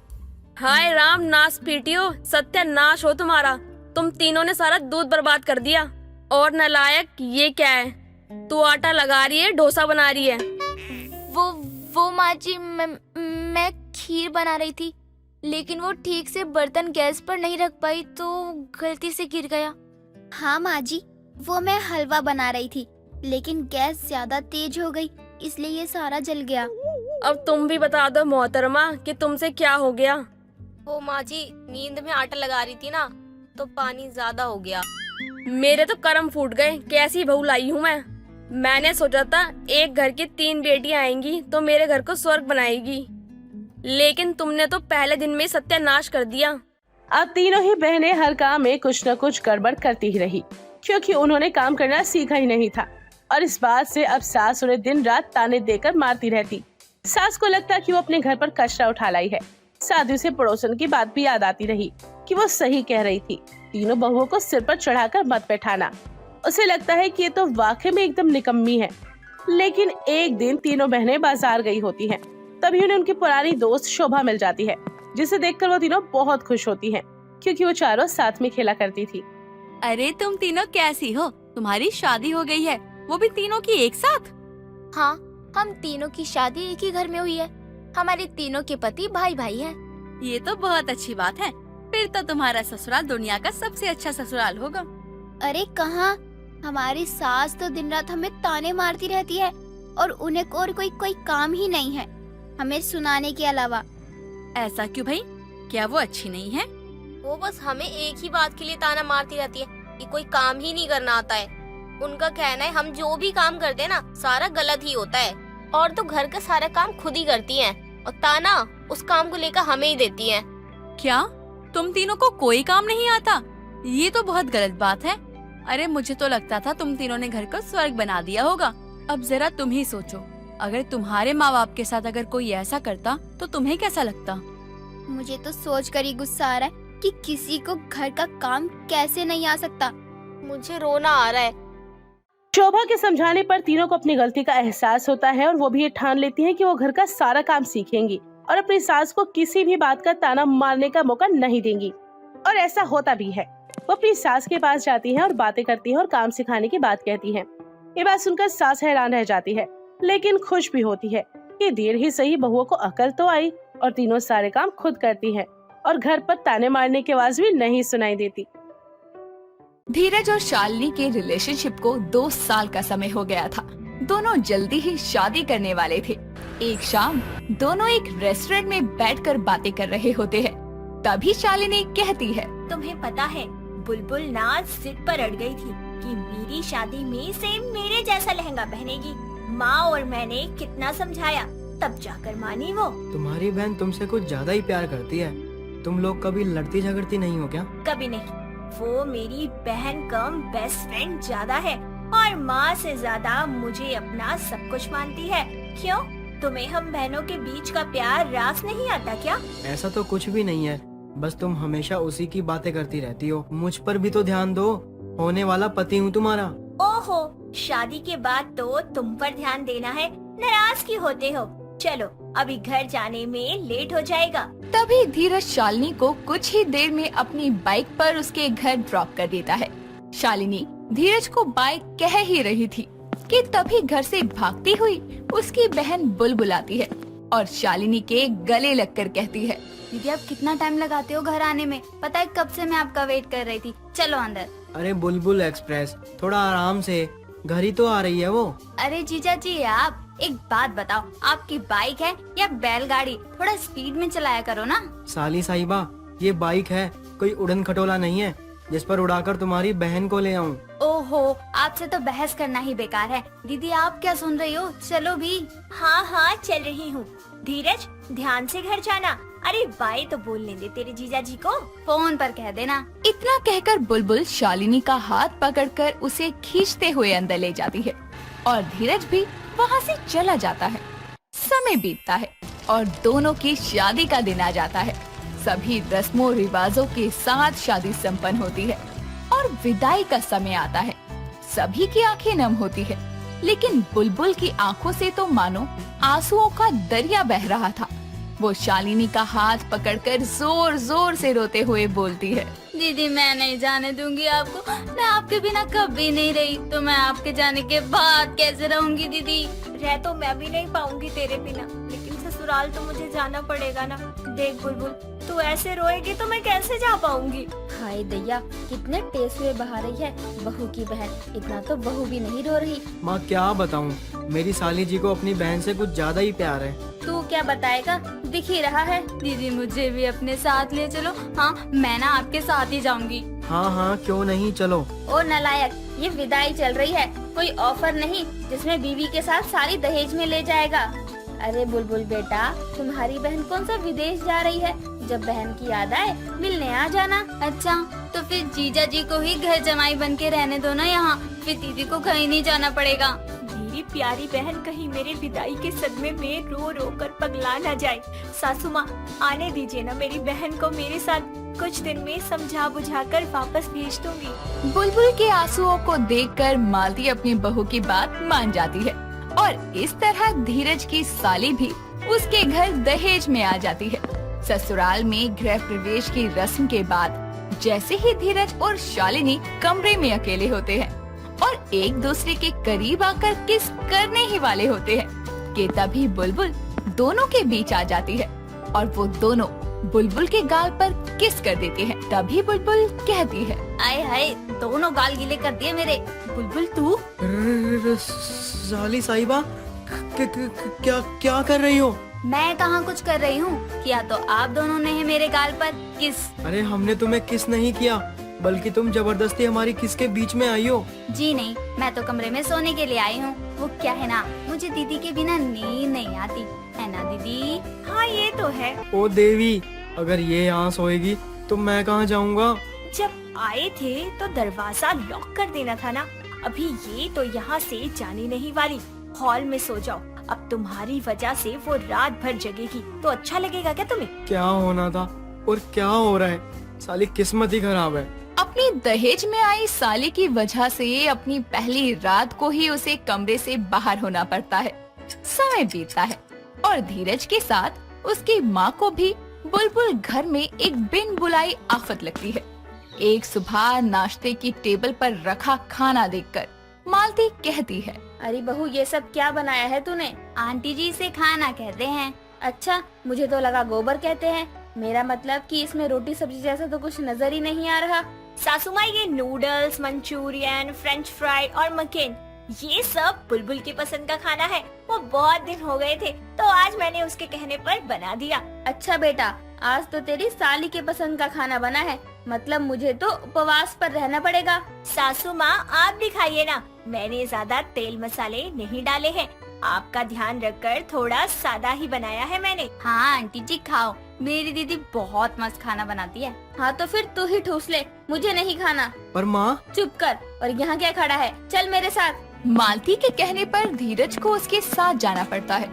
हाय राम, नाश पीटियो, सत्यानाश हो तुम्हारा। तुम तीनों ने सारा दूध बर्बाद कर दिया। और नालायक, ये क्या है? तू आटा लगा रही है, डोसा बना रही है? वो माँ जी, मैं खीर बना रही थी, लेकिन वो ठीक से बर्तन गैस पर नहीं रख पाई तो गलती से गिर गया। हाँ माँ जी, वो मैं हलवा बना रही थी, लेकिन गैस ज्यादा तेज हो गई, इसलिए ये सारा जल गया। अब तुम भी बता दो मोहतरमा कि तुमसे क्या हो गया? वो माँ जी, नींद में आटा लगा रही थी ना, तो पानी ज्यादा हो गया। मेरे तो कर्म फूट गए, कैसी बहू लाई हूँ मैं। मैंने सोचा था एक घर की 3 बेटियां आएंगी तो मेरे घर को स्वर्ग बनाएगी, लेकिन तुमने तो पहले दिन में ही सत्यानाश कर दिया। अब तीनों ही बहनें हर काम में कुछ न कुछ गड़बड़ करती ही रही, क्योंकि उन्होंने काम करना सीखा ही नहीं था। और इस बात से अब सास उन्हें दिन रात ताने देकर मारती रहती। सास को लगता कि वो अपने घर पर कचरा उठा लाई है। साथ ही उसे पड़ोसन की बात भी याद आती रही कि वो सही कह रही थी, तीनों बहुओं को सिर पर चढ़ाकर मत बैठाना। उसे लगता है कि ये तो वाकई में एकदम निकम्मी है। लेकिन एक दिन तीनों बहनें बाजार गई होती हैं। तभी उन्हें उनकी पुरानी दोस्त शोभा मिल जाती है, जिसे देखकर वो तीनों बहुत खुश होती हैं, क्योंकि वो चारों साथ में खेला करती थी। अरे तुम तीनों कैसी हो? तुम्हारी शादी हो गई है, वो भी तीनों की एक साथ? हाँ, हम तीनों की शादी एक ही घर में हुई है। हमारे तीनों के पति भाई भाई हैं। ये तो बहुत अच्छी बात है। फिर तो तुम्हारा ससुराल दुनिया का सबसे अच्छा ससुराल होगा। अरे कहाँ, हमारी सास तो दिन रात हमें ताने मारती रहती है और उन्हें और कोई काम ही नहीं है हमें सुनाने के अलावा। ऐसा क्यों भाई? क्या वो अच्छी नहीं है? वो बस हमें एक ही बात के लिए ताना मारती रहती है कि कोई काम ही नहीं करना आता है। उनका कहना है हम जो भी काम करते हैं ना, सारा गलत ही होता है, और तो घर का सारा काम खुद ही करती हैं और ताना उस काम को लेकर हमें ही देती हैं। क्या तुम तीनों को कोई काम नहीं आता? ये तो बहुत गलत बात है। अरे मुझे तो लगता था तुम तीनों ने घर को स्वर्ग बना दिया होगा। अब जरा तुम ही सोचो, अगर तुम्हारे माँ बाप के साथ अगर कोई ऐसा करता तो तुम्हें कैसा लगता? मुझे तो सोच कर ही गुस्सा आ रहा है कि किसी को घर का काम कैसे नहीं आ सकता। मुझे रोना आ रहा है। शोभा के समझाने पर तीनों को अपनी गलती का एहसास होता है और वो भी ये ठान लेती हैं कि वो घर का सारा काम सीखेंगी और अपनी सास को किसी भी बात का ताना मारने का मौका नहीं देंगी। और ऐसा होता भी है। वो अपनी सास के पास जाती हैं और बातें करती हैं और काम सिखाने की बात कहती हैं। ये बात सुनकर सास हैरान रह जाती है, लेकिन खुश भी होती है कि देर ही सही बहुओं को अकल तो आई और तीनों सारे काम खुद करती हैं और घर पर ताने मारने की आवाज भी नहीं सुनाई देती। धीरज और शालिनी के रिलेशनशिप को 2 साल का समय हो गया था। दोनों जल्दी ही शादी करने वाले थे। एक शाम दोनों एक रेस्टोरेंट में बैठकर बातें कर रहे होते हैं। तभी शालिनी कहती है, तुम्हें पता है, बुलबुल नाज जिद पर अड़ गई थी कि मेरी शादी में सेम मेरे जैसा लहंगा पहनेगी। माँ और मैंने कितना समझाया, तब जाकर मानी वो। तुम्हारी बहन तुमसे कुछ ज्यादा ही प्यार करती है। तुम लोग कभी लड़ती झगड़ती नहीं हो क्या? कभी नहीं। वो मेरी बहन कम बेस्ट फ्रेंड ज्यादा है और माँ से ज्यादा मुझे अपना सब कुछ मानती है। क्यों, तुम्हें हम बहनों के बीच का प्यार रास नहीं आता क्या? ऐसा तो कुछ भी नहीं है, बस तुम हमेशा उसी की बातें करती रहती हो। मुझ पर भी तो ध्यान दो, होने वाला पति हूँ तुम्हारा। ओहो, शादी के बाद तो तुम पर ध्यान देना है, नाराज क्यों होते हो? चलो अभी घर जाने में लेट हो जाएगा। तभी धीरज शालिनी को कुछ ही देर में अपनी बाइक पर उसके घर ड्रॉप कर देता है। शालिनी धीरज को बाइक कह ही रही थी कि तभी घर से भागती हुई उसकी बहन बुलबुल आती है और शालिनी के गले लगकर कहती है, दीदी आप कितना टाइम लगाते हो घर आने में? पता है कब से मैं आपका वेट कर रही थी। चलो अंदर। अरे बुलबुल एक्सप्रेस, थोड़ा आराम से, घर ही तो आ रही है वो। अरे जीजा जी, आप एक बात बताओ, आपकी बाइक है या बैलगाड़ी? थोड़ा स्पीड में चलाया करो ना। साली साहिबा, ये बाइक है, कोई उड़न खटोला नहीं है जिस पर उड़ाकर तुम्हारी बहन को ले आऊं। ओहो, आपसे तो बहस करना ही बेकार है। दीदी आप क्या सुन रही हो? चलो भी। हाँ हाँ चल रही हूँ। धीरज ध्यान से घर जाना। अरे बाय तो बोलने दे तेरे जीजा जी को, फोन पर कह देना। इतना कहकर बुलबुल शालिनी का हाथ पकड़कर उसे खींचते हुए अंदर ले जाती है और धीरज भी वहाँ से चला जाता है। समय बीतता है और दोनों की शादी का दिन आ जाता है। सभी रस्मों रिवाजों के साथ शादी संपन्न होती है और विदाई का समय आता है। सभी की आंखें नम होती है, लेकिन बुलबुल की आंखों से तो मानो आंसुओं का दरिया बह रहा था। वो शालिनी का हाथ पकड़कर जोर जोर से रोते हुए बोलती है, दीदी मैं नहीं जाने दूंगी आपको। मैं आपके बिना कभी नहीं रही, तो मैं आपके जाने के बाद कैसे रहूंगी दीदी? रह तो मैं भी नहीं पाऊंगी तेरे बिना, लेकिन ससुराल तो मुझे जाना पड़ेगा ना। देख बुलबुल, तू ऐसे रोएगी तो मैं कैसे जा पाऊंगी? हाय दैया, कितने टेस्ट हुए बहा रही है बहू की बहन। इतना तो बहू भी नहीं रो रही। माँ क्या बताऊँ, मेरी साली जी को अपनी बहन से कुछ ज्यादा ही प्यार है। तू क्या बताएगा, दिख ही रहा है। दीदी मुझे भी अपने साथ ले चलो। हाँ मैं ना आपके साथ ही जाऊंगी। हाँ हाँ क्यों नहीं, चलो। ओ नालायक, ये विदाई चल रही है, कोई ऑफर नहीं जिसमें बीवी के साथ सारी दहेज में ले जाएगा। अरे बुलबुल बेटा, तुम्हारी बहन कौन सा विदेश जा रही है? जब बहन की याद आए मिलने आ जाना। अच्छा, तो फिर जीजा जी को ही घर जमाई बन के रहने दो ना यहाँ, फिर दीदी को कहीं नहीं जाना पड़ेगा। मेरी प्यारी बहन कहीं मेरे विदाई के सदमे में रो रो कर पगला न जाए। सासू माँ, आने दीजिए ना मेरी बहन को मेरे साथ, कुछ दिन में समझा बुझा कर वापस भेज दूंगी। बुलबुल के आंसुओं को देखकर मालती अपनी बहू की बात मान जाती है और इस तरह धीरज की साली भी उसके घर दहेज में आ जाती है। ससुराल में गृह प्रवेश की रस्म के बाद जैसे ही धीरज और शालिनी कमरे में अकेले होते हैं और एक दूसरे के करीब आकर किस करने ही वाले होते हैं कि तभी बुलबुल दोनों के बीच आ जाती है और वो दोनों बुलबुल के गाल पर किस कर देते हैं। तभी बुलबुल कहती है, आए हाय, दोनों गाल गीले कर दिए मेरे। बुलबुल तू? साली साहिबा, क्या क्या कर रही हो? मैं कहाँ कुछ कर रही हूँ, किया तो आप दोनों ने है मेरे गाल पर किस। अरे हमने तुम्हें किस नहीं किया, बल्कि तुम जबरदस्ती हमारी किस के बीच में आई हो। जी नहीं, मैं तो कमरे में सोने के लिए आई हूँ। वो क्या है ना, मुझे दीदी के बिना नींद नहीं आती, है ना दीदी? हाँ ये तो है। ओ देवी, अगर ये यहाँ सोएगी तो मैं कहाँ जाऊँगा? जब आए थे तो दरवाजा लॉक कर देना था ना। अभी ये तो यहाँ से जाने नहीं वाली, हॉल में सो जाओ। अब तुम्हारी वजह से वो रात भर जगेगी तो अच्छा लगेगा क्या तुम्हें? क्या होना था और क्या हो रहा है, साली किस्मत ही खराब है। अपनी दहेज में आई साली की वजह से अपनी पहली रात को ही उसे कमरे से बाहर होना पड़ता है। समय बीतता है और धीरज के साथ उसकी माँ को भी बुलबुल घर में एक बिन बुलाई आफत लगती है। एक सुबह नाश्ते की टेबल पर रखा खाना देखकर मालती कहती है, अरे बहू, ये सब क्या बनाया है तूने? आंटी जी इसे खाना कहते हैं। अच्छा, मुझे तो लगा गोबर कहते हैं। मेरा मतलब कि इसमें रोटी सब्जी जैसा तो कुछ नजर ही नहीं आ रहा। सासू माँ, ये नूडल्स, मंचूरियन, फ्रेंच फ्राई और मकेन, ये सब बुलबुल की पसंद का खाना है। वो बहुत दिन हो गए थे तो आज मैंने उसके कहने पर बना दिया। अच्छा बेटा, आज तो तेरी साली के पसंद का खाना बना है, मतलब मुझे तो उपवास पर रहना पड़ेगा। सासू माँ, आप भी खाइए ना, मैंने ज्यादा तेल मसाले नहीं डाले हैं। आपका ध्यान रखकर थोड़ा सादा ही बनाया है मैंने। हाँ आंटी जी खाओ, मेरी दीदी बहुत मस्त खाना बनाती है। हाँ तो फिर तू ही ठूस ले, मुझे नहीं खाना। पर माँ। चुप कर, और यहाँ क्या खड़ा है, चल मेरे साथ। मालती के कहने पर धीरज को उसके साथ जाना पड़ता है।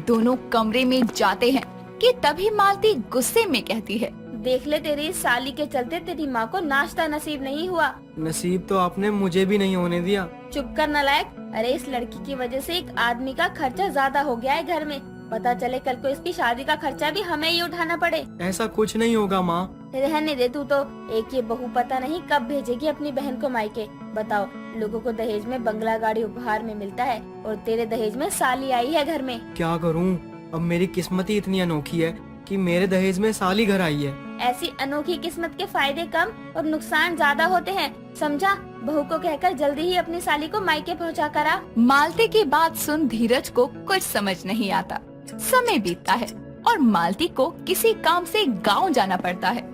दोनों कमरे में जाते हैं कि तभी मालती गुस्से में कहती है, देख ले, तेरी साली के चलते तेरी माँ को नाश्ता नसीब नहीं हुआ। नसीब तो आपने मुझे भी नहीं होने दिया। चुप कर नालायक। अरे इस लड़की की वजह से एक आदमी का खर्चा ज्यादा हो गया है घर में। पता चले कल को इसकी शादी का खर्चा भी हमें ही उठाना पड़े। ऐसा कुछ नहीं होगा माँ। रहने दे तू तो। एक ये बहू पता नहीं कब भेजेगी अपनी बहन को मायके। बताओ, लोगों को दहेज में बंगला गाड़ी उपहार में मिलता है और तेरे दहेज में साली आई है घर में। क्या करूँ, अब मेरी किस्मत ही इतनी अनोखी है कि मेरे दहेज में साली घर आई है। ऐसी अनोखी किस्मत के फायदे कम और नुकसान ज्यादा होते हैं, समझा? बहू को कहकर जल्दी ही अपनी साली को मायके पहुंचा करा। मालती की बात सुन धीरज को कुछ समझ नहीं आता। समय बीतता है और मालती को किसी काम से गांव जाना पड़ता है।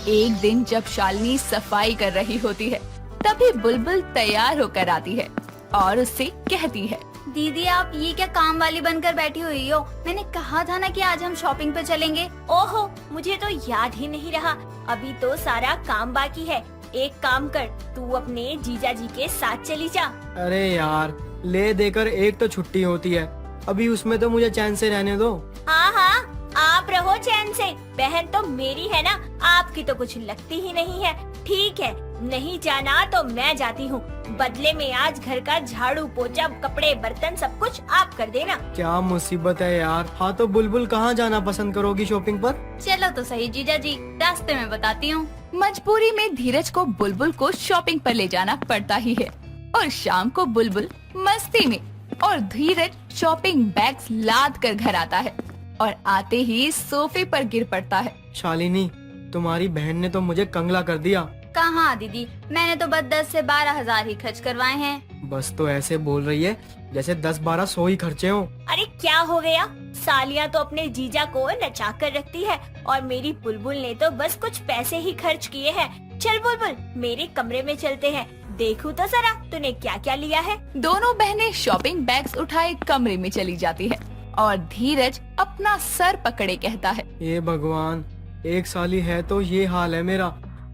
एक दिन जब शालिनी सफाई कर रही होती है तभी बुलबुल तैयार होकर आती है और उससे कहती है, दीदी आप ये क्या काम वाली बनकर बैठी हुई हो? मैंने कहा था ना कि आज हम शॉपिंग पे चलेंगे। ओहो, मुझे तो याद ही नहीं रहा, अभी तो सारा काम बाकी है। एक काम कर, तू अपने जीजा जी के साथ चली जा। अरे यार, ले देकर एक तो छुट्टी होती है, अभी उसमें तो मुझे चैन से रहने दो। हाँ हाँ, आप रहो चैन से, बहन तो मेरी है ना, आपकी तो कुछ लगती ही नहीं है। ठीक है, नहीं जाना तो मैं जाती हूँ, बदले में आज घर का झाड़ू पोछा कपड़े बर्तन सब कुछ आप कर देना। क्या मुसीबत है यार। हाँ तो बुलबुल कहाँ जाना पसंद करोगी शॉपिंग पर? चलो तो सही जीजा जी, रास्ते में बताती हूँ। मजबूरी में धीरज को बुलबुल को शॉपिंग पर ले जाना पड़ता ही है और शाम को बुलबुल मस्ती में और धीरज शॉपिंग बैग्स लाद कर घर आता है और आते ही सोफे पर गिर पड़ता है। शालिनी, तुम्हारी बहन ने तो मुझे कंगला कर दिया। कहाँ दीदी, मैंने तो बस 10 से 12 हजार ही खर्च करवाए हैं। बस तो ऐसे बोल रही है जैसे 10-12 100 ही खर्चे हो। अरे क्या हो गया, सालियाँ तो अपने जीजा को नचा कर रखती है और मेरी बुलबुल ने तो बस कुछ पैसे ही खर्च किए हैं। चल बुलबुल, मेरे कमरे में चलते हैं, देखूं तो जरा तूने क्या क्या लिया है। दोनों बहनें शॉपिंग बैग्स उठाए कमरे में चली जाती है और धीरज अपना सर पकड़े कहता है, ये भगवान, एक साली है तो ये हाल है मेरा।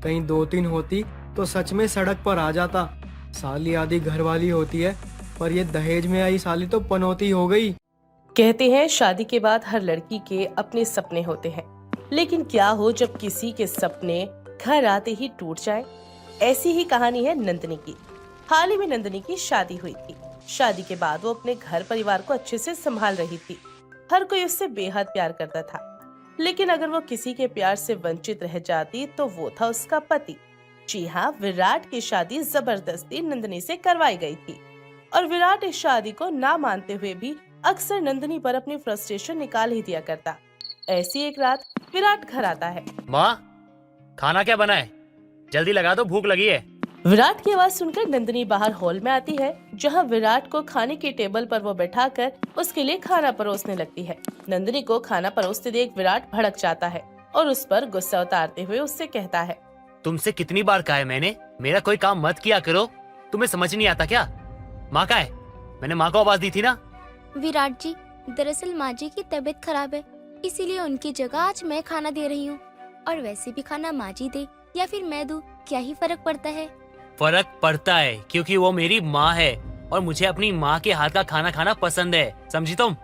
कहीं 2-3 होती तो सच में सड़क पर आ जाता। साली आदि घर वाली होती है, पर ये दहेज में आई साली तो पनौती हो गई। कहते हैं शादी के बाद हर लड़की के अपने सपने होते हैं, लेकिन क्या हो जब किसी के सपने घर आते ही टूट जाए। ऐसी ही कहानी है नंदिनी की। हाल ही में नंदिनी की शादी हुई थी। शादी के बाद वो अपने घर परिवार को अच्छे से संभाल रही थी। हर कोई उससे बेहद प्यार करता था, लेकिन अगर वो किसी के प्यार से वंचित रह जाती तो वो था उसका पति। जी हाँ, विराट की शादी जबरदस्ती नंदिनी से करवाई गई थी और विराट इस शादी को ना मानते हुए भी अक्सर नंदिनी पर अपनी फ्रस्ट्रेशन निकाल ही दिया करता। ऐसी एक रात विराट घर आता है। माँ, खाना क्या बना है? जल्दी लगा दो, भूख लगी है। विराट की आवाज सुनकर नंदिनी बाहर हॉल में आती है, जहां विराट को खाने की टेबल पर वो बैठाकर उसके लिए खाना परोसने लगती है। नंदिनी को खाना परोसते देख विराट भड़क जाता है और उस पर गुस्सा उतारते हुए उससे कहता है, तुमसे कितनी बार कहा है मैंने, मेरा कोई काम मत किया करो। तुम्हें समझ नहीं आता क्या? माँ का है? मैंने माँ को आवाज दी थी ना। विराट जी, दरअसल माँ जी की तबीयत खराब है, इसीलिए उनकी जगह आज मैं खाना दे रही हूँ। और वैसे भी खाना माँ जी दे या फिर मैं दूं, क्या ही फर्क पड़ता है? फर्क पड़ता है, क्योंकि वो मेरी माँ है और मुझे अपनी माँ के हाथ का खाना खाना पसंद है, समझी तुम?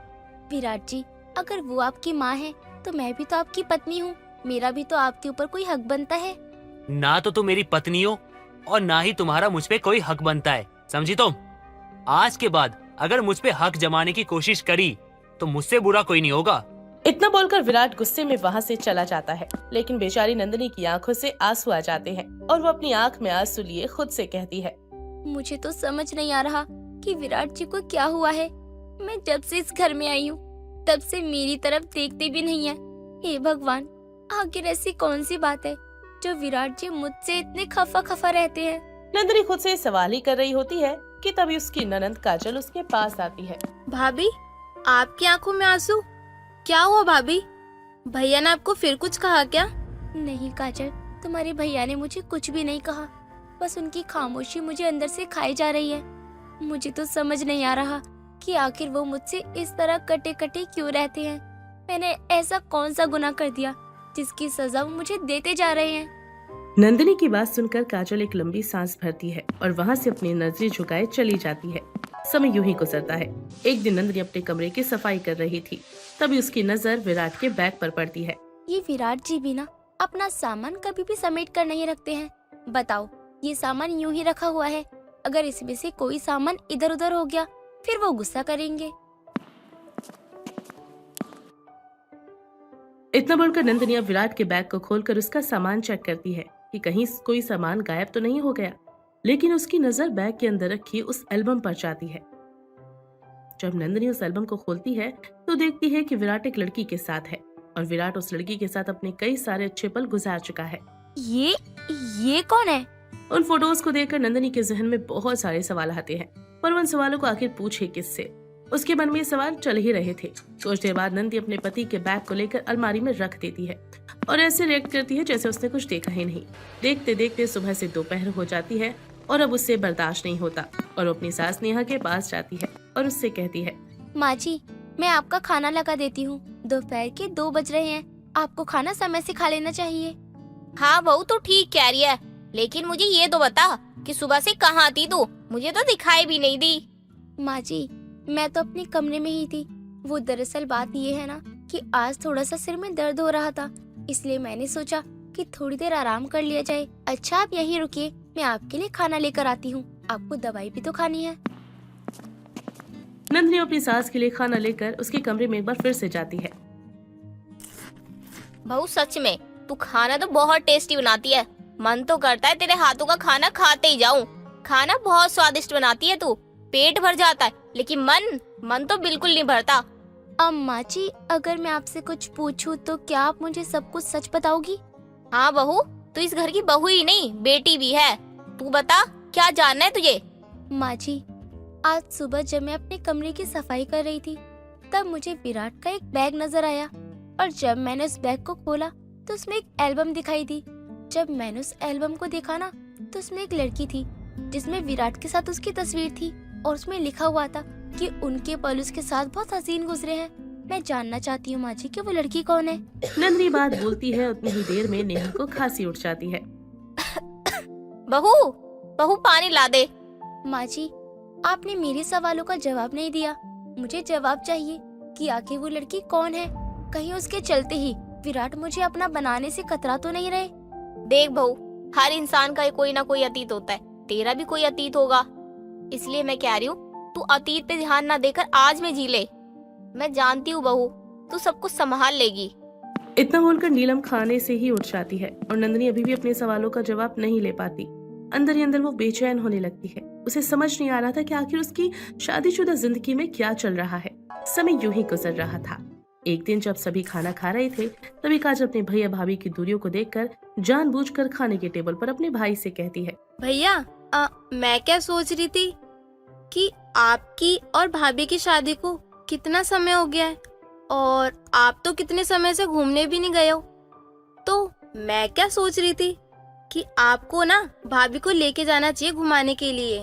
विराट जी, अगर वो आपकी माँ है तो मैं भी तो आपकी पत्नी हूँ। मेरा भी तो आपके ऊपर कोई हक बनता है। ना तो तुम मेरी पत्नी हो और ना ही तुम्हारा मुझ पे कोई हक बनता है, समझी तुम? आज के बाद अगर मुझ पे हक जमाने की कोशिश करी तो मुझसे बुरा कोई नहीं होगा। इतना बोलकर विराट गुस्से में वहाँ से चला जाता है, लेकिन बेचारी नंदिनी की आंखों से आंसू आ जाते हैं और वो अपनी आंख में आंसू लिए खुद से कहती है, मुझे तो समझ नहीं आ रहा कि विराट जी को क्या हुआ है। मैं जब से इस घर में आई हूँ तब से मेरी तरफ देखते भी नहीं है। हे भगवान, आखिर ऐसी कौन सी बात है जो विराट जी मुझसे इतने खफा रहते हैं। नंदिनी खुद से सवाल ही कर रही होती है कि तभी उसकी ननंद काजल उसके पास आती है। भाभी, आपकी आंखों में आंसू, क्या हुआ भाभी? भैया ने आपको फिर कुछ कहा क्या? नहीं काजल, तुम्हारे भैया ने मुझे कुछ भी नहीं कहा, बस उनकी खामोशी मुझे अंदर से खाई जा रही है। मुझे तो समझ नहीं आ रहा कि आखिर वो मुझसे इस तरह कटे कटे क्यों रहते हैं। मैंने ऐसा कौन सा गुनाह कर दिया जिसकी सजा वो मुझे देते जा रहे हैं। नंदिनी की बात सुनकर काजल एक लंबी सांस भरती है और वहाँ से अपनी नजरें झुकाए चली जाती है। समय यूं ही गुजरता है। एक दिन नंदिनी अपने कमरे की सफाई कर रही थी, तभी उसकी नजर विराट के बैग पर पड़ती है। ये विराट जी भी ना अपना सामान कभी भी समेट कर नहीं रखते हैं। बताओ, ये सामान यूं ही रखा हुआ है, अगर इसमें से कोई सामान इधर उधर हो गया फिर वो गुस्सा करेंगे। इतना बोलकर नंदिनी अब विराट के बैग को खोलकर उसका सामान चेक करती है कि कहीं कोई सामान गायब तो नहीं हो गया, लेकिन उसकी नजर बैग के अंदर रखी उस एल्बम पर जाती है। जब नंदिनी उस एल्बम को खोलती है तो देखती है कि विराट एक लड़की के साथ है और विराट उस लड़की के साथ अपने कई सारे अच्छे पल गुजार चुका है। ये कौन है? उन फोटोज को देखकर नंदिनी के जहन में बहुत सारे सवाल आते हैं, पर उन सवालों को आखिर पूछे किससे? उसके मन में ये सवाल चल ही रहे थे। कुछ देर बाद नंदी अपने पति के बैग को लेकर अलमारी में रख देती है और ऐसे रिएक्ट करती है जैसे उसने कुछ देखा ही नहीं। देखते देखते सुबह से दोपहर हो जाती है और अब उससे बर्दाश्त नहीं होता और वो अपनी सास नेहा के पास जाती है और उससे कहती है, माँ जी, मैं आपका खाना लगा देती हूँ। दोपहर के 2 बज रहे हैं, आपको खाना समय से खा लेना चाहिए। हाँ बहू, तो ठीक कह रही है, लेकिन मुझे ये तो बता कि सुबह से कहाँ थी तू? मुझे तो दिखाई भी नहीं दी। माँ जी, मैं तो अपने कमरे में ही थी। वो दरअसल बात ये है ना कि आज थोड़ा सा सिर में दर्द हो रहा था, इसलिए मैंने सोचा कि थोड़ी देर आराम कर लिया जाए। अच्छा, आप यहीं रुकिए, मैं आपके लिए खाना लेकर आती हूँ। आपको दवाई भी तो खानी है। नंदिनी अपनी सास के लिए खाना लेकर उसके कमरे में एक बार फिर से जाती है। बहू, सच में तू खाना तो बहुत टेस्टी बनाती है। मन तो करता है तेरे हाथों का खाना खाते ही जाऊं। खाना बहुत स्वादिष्ट बनाती है तू, पेट भर जाता है, लेकिन मन तो बिल्कुल नहीं भरता। अम्मा जी, अगर मैं आपसे कुछ पूछूं तो क्या आप मुझे सब कुछ सच बताओगी? हाँ बहू, तू इस घर की बहू ही नहीं, बेटी भी है। तू बता, क्या जानना है तुझे? माँ जी, आज सुबह जब मैं अपने कमरे की सफाई कर रही थी तब मुझे विराट का एक बैग नजर आया और जब मैंने उस बैग को खोला तो उसमें एक एल्बम दिखाई दी। जब मैंने उस एल्बम को देखा ना, तो उसमें एक लड़की थी जिसमें विराट के साथ उसकी तस्वीर थी और उसमें लिखा हुआ था कि उनके पल उसके साथ बहुत हसीन गुजरे हैं। मैं जानना चाहती हूँ माँ जी कि वो लड़की कौन है। नंदिनी बात बोलती है, उतनी ही देर में नेहा को खांसी उठ जाती है। बहू, बहू पानी ला दे। माँ जी, आपने मेरे सवालों का जवाब नहीं दिया। मुझे जवाब चाहिए कि आखिर वो लड़की कौन है। कहीं उसके चलते ही विराट मुझे अपना बनाने से कतरा तो नहीं रहे। देख बहू, हर इंसान का कोई ना कोई अतीत होता है, तेरा भी कोई अतीत होगा। इसलिए मैं कह रही हूँ तू अतीत पे ध्यान ना देकर आज में जी ले। मैं जानती हूँ बहू, तू सब कुछ संभाल लेगी। इतना बोलकर नीलम खाने से ही उठ जाती है और नंदिनी अभी भी अपने सवालों का जवाब नहीं ले पाती। अंदर ही अंदर वो बेचैन होने लगती है। उसे समझ नहीं आ रहा था कि आखिर उसकी शादीशुदा जिंदगी में क्या चल रहा है। समय यूं ही गुजर रहा था। एक दिन जब सभी खाना खा रहे थे, तभी काजल अपने भैया भाभी की दूरियों को देखकर जानबूझकर खाने के टेबल पर अपने भाई से कहती है, भैया मैं क्या सोच रही थी कि आपकी और भाभी की शादी को कितना समय हो गया है और आप तो कितने समय से घूमने भी नहीं गए हो। तो मैं क्या सोच रही थी कि आपको ना भाभी को लेके जाना चाहिए घुमाने के लिए।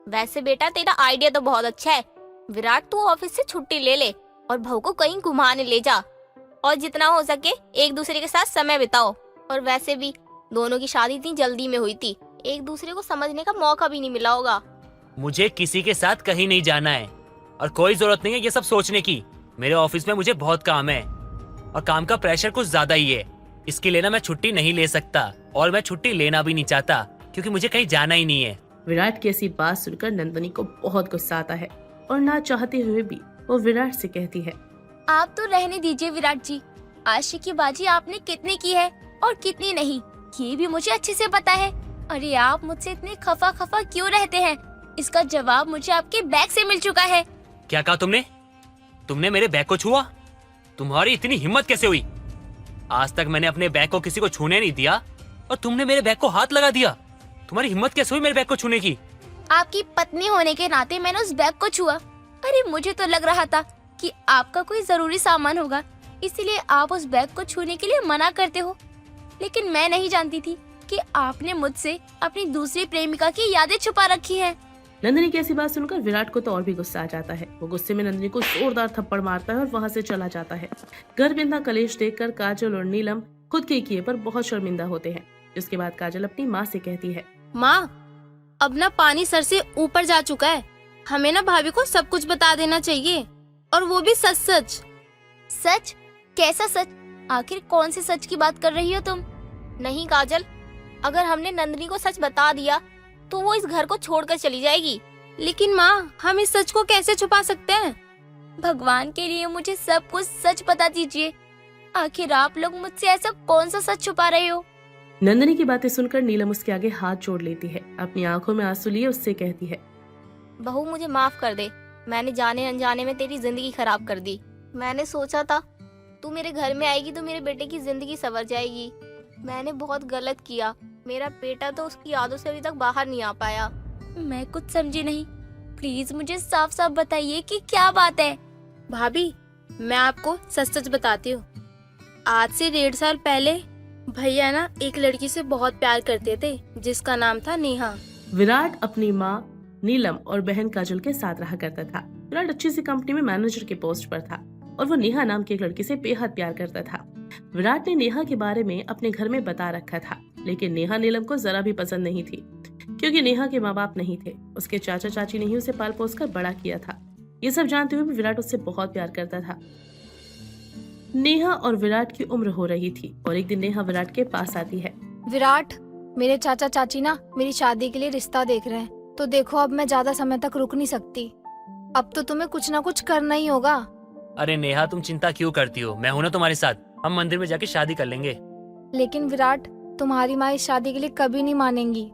वैसे बेटा तेरा आइडिया तो बहुत अच्छा है। विराट, तू ऑफिस से छुट्टी ले ले और बहू को कहीं घुमाने ले जा और जितना हो सके एक दूसरे के साथ समय बिताओ। और वैसे भी दोनों की शादी इतनी जल्दी में हुई थी, एक दूसरे को समझने का मौका भी नहीं मिला होगा। मुझे किसी के साथ कहीं नहीं जाना है और कोई जरूरत नहीं है ये सब सोचने की। मेरे ऑफिस में मुझे बहुत काम है और काम का प्रेशर कुछ ज्यादा ही है। इसके लिए ना मैं छुट्टी नहीं ले सकता और मैं छुट्टी लेना भी नहीं चाहता क्योंकि मुझे कहीं जाना ही नहीं है। विराट की ऐसी बात सुनकर नंदिनी को बहुत गुस्सा आता है और ना चाहते हुए भी वो विराट से कहती है, आप तो रहने दीजिए विराट जी। आशिकीबाजी आपने कितनी की है और कितनी नहीं, ये भी मुझे अच्छे से पता है। अरे आप मुझसे इतने खफा खफा क्यों रहते हैं, इसका जवाब मुझे आपके बैग से मिल चुका है। क्या कहा तुमने? तुमने मेरे बैग को छुआ? तुम्हारी इतनी हिम्मत कैसे हुई? आज तक मैंने अपने बैग को किसी को छूने नहीं दिया और तुमने मेरे बैग को हाथ लगा दिया। तुम्हारी हिम्मत कैसे हुई मेरे बैग को छूने की? आपकी पत्नी होने के नाते मैंने उस बैग को छुआ। अरे मुझे तो लग रहा था कि आपका कोई जरूरी सामान होगा, इसीलिए आप उस बैग को छूने के लिए मना करते हो। लेकिन मैं नहीं जानती थी कि आपने मुझसे अपनी दूसरी प्रेमिका की यादें छुपा रखी हैं। नंदिनी की ऐसी बात सुनकर विराट को तो और भी गुस्सा आ जाता है। वो गुस्से में नंदिनी को जोरदार थप्पड़ मारता है और वहाँ से चला जाता है। घर में इतना कलेश देखकर काजल और नीलम खुद के किए पर बहुत शर्मिंदा होते हैं। जिसके बाद काजल अपनी माँ से कहती है, माँ, अब ना पानी सर से ऊपर जा चुका है, हमें ना भाभी को सब कुछ बता देना चाहिए और वो भी सच सच। सच? कैसा सच? आखिर कौन सी सच की बात कर रही हो तुम? नहीं काजल, अगर हमने नंदिनी को सच बता दिया तो वो इस घर को छोड़कर चली जाएगी। लेकिन माँ, हम इस सच को कैसे छुपा सकते हैं? भगवान के लिए मुझे सब कुछ सच बता दीजिए। आखिर आप लोग मुझसे ऐसा कौन सा सच छुपा रहे हो? नंदिनी की बातें सुनकर नीलम उसके आगे हाथ जोड़ लेती है। अपनी आंखों में आंसू लिए उससे कहती है, बहू मुझे माफ कर दे, मैंने जाने अनजाने में तेरी जिंदगी खराब कर दी। मैंने सोचा था तू मेरे घर में आएगी तो मेरे बेटे की जिंदगी संवर जाएगी। मैंने बहुत गलत किया, मेरा बेटा तो उसकी यादों से अभी तक बाहर नहीं आ पाया। मैं कुछ समझी नहीं, प्लीज मुझे साफ साफ बताइए कि क्या बात है। भाभी, मैं आपको सच सच बताती हूँ। आज से 1.5 साल पहले भैया ना एक लड़की से बहुत प्यार करते थे जिसका नाम था नेहा। विराट अपनी माँ नीलम और बहन काजल के साथ रहा करता था। विराट अच्छी सी कंपनी में मैनेजर के पोस्ट पर था और वो नेहा नाम की एक लड़की से बेहद प्यार करता था। विराट ने नेहा के बारे में अपने घर में बता रखा था, लेकिन नेहा नीलम को जरा भी पसंद नहीं थी क्योंकि नेहा के माँ बाप नहीं थे। उसके चाचा चाची ने ही उसे पाल पोस कर बड़ा किया था। ये सब जानते हुए भी विराट उससे बहुत प्यार करता था। नेहा और विराट की उम्र हो रही थी और एक दिन नेहा विराट के पास आती है। विराट, मेरे चाचा चाची ना मेरी शादी के लिए रिश्ता देख रहे हैं, तो देखो अब मैं ज्यादा समय तक रुक नहीं सकती। अब तो तुम्हें कुछ ना कुछ करना ही होगा। अरे नेहा, तुम चिंता क्यों करती हो? मैं हूं ना तुम्हारे साथ। हम मंदिर में जाके शादी कर लेंगे। लेकिन विराट, तुम्हारी माँ इस शादी के लिए कभी नहीं मानेंगी।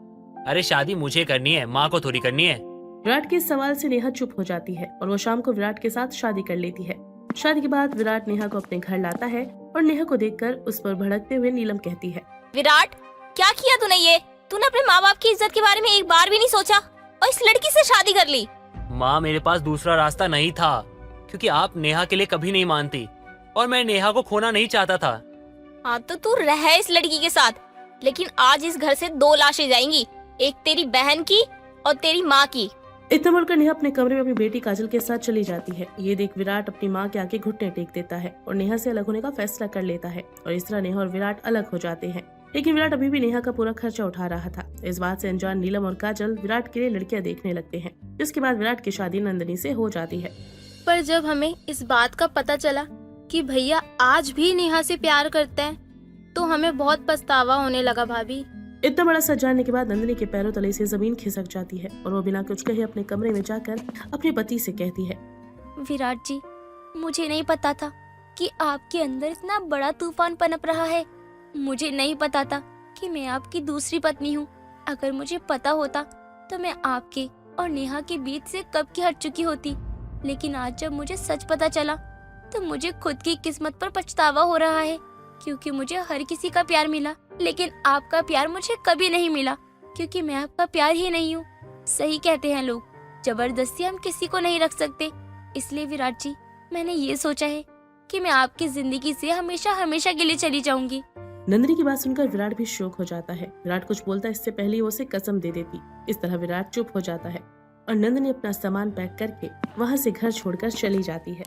अरे शादी मुझे करनी है, माँ को थोड़ी करनी है। विराट के इस सवाल से नेहा चुप हो जाती है और वो शाम को विराट के साथ शादी कर लेती है। शादी के बाद विराट नेहा को अपने घर लाता है और नेहा को देखकर उस पर भड़कते हुए नीलम कहती है, विराट, क्या किया तूने ये? तूने अपने माँ बाप की इज्जत के बारे में एक बार भी नहीं सोचा और इस लड़की से शादी कर ली। माँ, मेरे पास दूसरा रास्ता नहीं था क्योंकि आप नेहा के लिए कभी नहीं मानती और मैं नेहा को खोना नहीं चाहता था। हाँ तो तू रह इस लड़की के साथ, लेकिन आज इस घर से 2 लाशें जाएंगी, एक तेरी बहन की और तेरी माँ की। इतना बोलकर नेहा अपने कमरे में अपनी बेटी काजल के साथ चली जाती है। ये देख विराट अपनी माँ के आगे घुटने टेक देता है और नेहा से अलग होने का फैसला कर लेता है और इस तरह नेहा और विराट अलग हो जाते हैं। लेकिन विराट अभी भी नेहा का पूरा खर्चा उठा रहा था। इस बात से अनजान नीलम और काजल विराट के लिए लड़कियां देखने लगते हैं, जिसके बाद विराट की शादी नंदिनी से हो जाती है। पर जब हमें इस बात का पता चला कि भैया आज भी नेहा से प्यार करते हैं तो हमें बहुत पछतावा होने लगा भाभी। इतना बड़ा सच जानने के बाद नंदिनी के पैरों तले से जमीन खिसक जाती है और वो बिना कुछ कहे अपने कमरे में जाकर अपने पति से कहती है, विराट जी, मुझे नहीं पता था कि आपके अंदर इतना बड़ा तूफान पनप रहा है। मुझे नहीं पता था कि मैं आपकी दूसरी पत्नी हूँ। अगर मुझे पता होता तो मैं आपके और नेहा के बीच से कब की हट चुकी होती। लेकिन आज जब मुझे सच पता चला तो मुझे खुद की किस्मत पर पछतावा हो रहा है, क्योंकि मुझे हर किसी का प्यार मिला, लेकिन आपका प्यार मुझे कभी नहीं मिला, क्योंकि मैं आपका प्यार ही नहीं हूँ। सही कहते हैं लोग, जबरदस्ती हम किसी को नहीं रख सकते। इसलिए विराट जी, मैंने ये सोचा है कि मैं आपकी जिंदगी से हमेशा हमेशा के लिए चली जाऊंगी। नंदिनी की बात सुनकर विराट भी शौक हो जाता है। विराट कुछ बोलता इससे पहले ही वो उसे कसम दे देती। इस तरह विराट चुप हो जाता है और नंदिनी अपना सामान पैक करके वहाँ से घर छोड़कर चली जाती है।